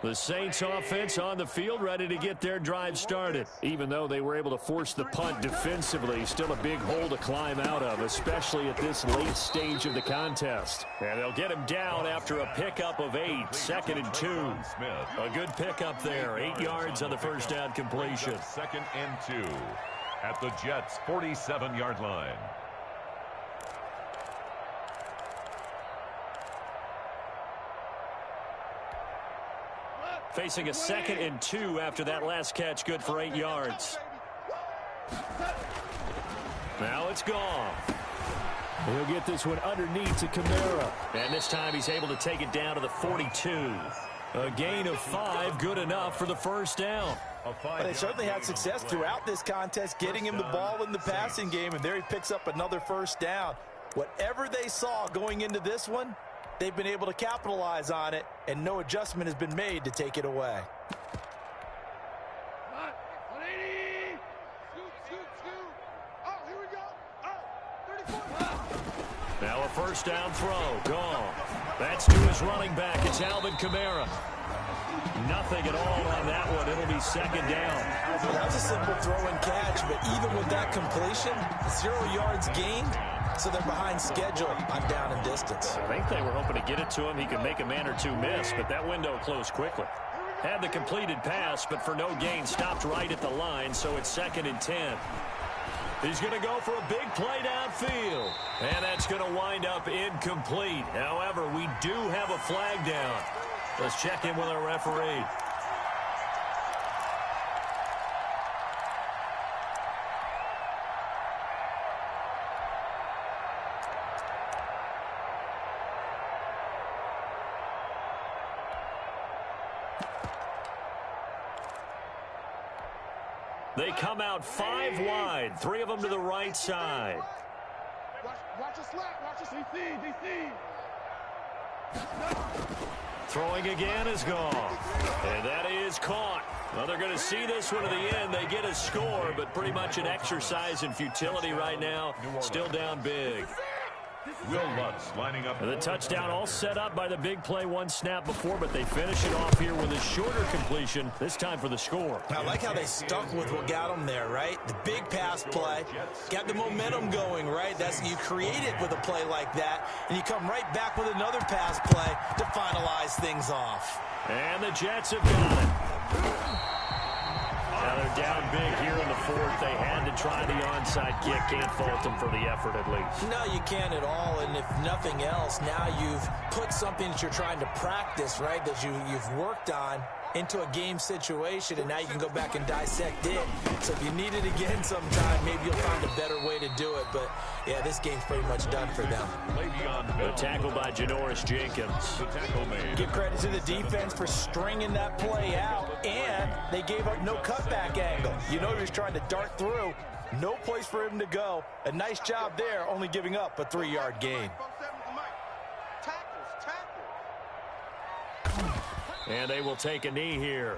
The Saints offense on the field, ready to get their drive started. Even though they were able to force the punt defensively, still a big hole to climb out of, especially at this late stage of the contest. And they'll get him down after a pickup of 8, 2nd and 2. A good pickup there, 8 yards on the first down completion. 2nd and 2 at the Jets' 47-yard line. Facing a 2nd and 2 after that last catch, good for 8 yards. Now it's gone. He'll get this one underneath to Kamara. And this time he's able to take it down to the 42. A gain of 5, good enough for the first down. But they certainly had success throughout this contest, getting him the ball in the passing game, and there he picks up another first down. Whatever they saw going into this one, they've been able to capitalize on it, and no adjustment has been made to take it away. Now a first down throw, gone. That's to his running back. It's Alvin Kamara. Nothing at all on that one. It'll be 2nd down. That was a simple throw and catch, but even with that completion, 0 yards gained, so they're behind schedule on down and distance. I think they were hoping to get it to him. He could make a man or two miss, but that window closed quickly. Had the completed pass, but for no gain, stopped right at the line, so it's 2nd and 10. He's going to go for a big play downfield. And that's going to wind up incomplete. However, we do have a flag down. Let's check in with our referee. They come out 5 wide, 3 of them to the right side. Watch us slack. Watch us DC. Throwing again is gone. And that is caught. Well, they're going to see this one to the end. They get a score, but pretty much an exercise in futility right now. Still down big. Will Lutz lining up. And the touchdown all set up by the big play one snap before, but they finish it off here with a shorter completion, this time for the score. I like how they stuck with what got them there, right? The big pass play, got the momentum going, right? You create it with a play like that, and you come right back with another pass play to finalize things off. And the Jets have got it. Now they're down big here in the fourth. They had to try the onside kick. Can't fault them for the effort at least. No, you can't at all. And if nothing else, now you've put something that you're trying to practice, right, that you've worked on into a game situation, and now you can go back and dissect it. So if you need it again sometime, maybe you'll find a better way to do it. But, yeah, this game's pretty much done for them. The tackle by Janoris Jenkins. The tackle made. Give credit to the defense for stringing that play out, and they gave up no cutback angle. You know he was trying to dart through. No place for him to go. A nice job there, only giving up a 3-yard gain. 4-7 to Mike. Tackles. And they will take a knee here.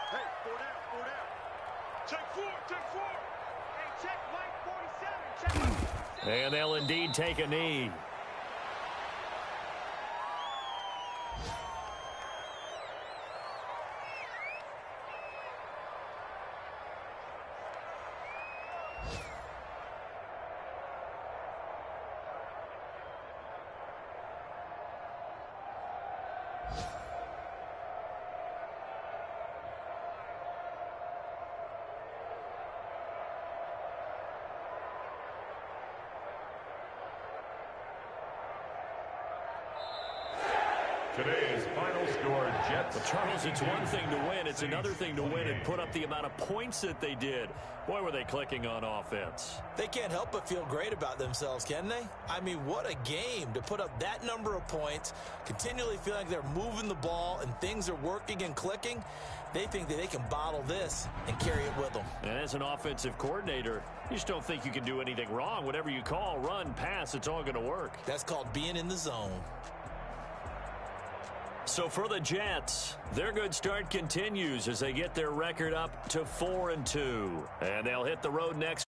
Hey, 4 down. Check 4. Hey, check Mike 47. Check. And they'll indeed take a knee. Today's final score, Jets. But Charles, it's one thing to win. It's another thing to win and put up the amount of points that they did. Boy, were they clicking on offense. They can't help but feel great about themselves, can they? I mean, what a game to put up that number of points, continually feel like they're moving the ball and things are working and clicking. They think that they can bottle this and carry it with them. And as an offensive coordinator, you just don't think you can do anything wrong. Whatever you call, run, pass, it's all going to work. That's called being in the zone. So for the Jets, their good start continues as they get their record up to 4-2. And they'll hit the road next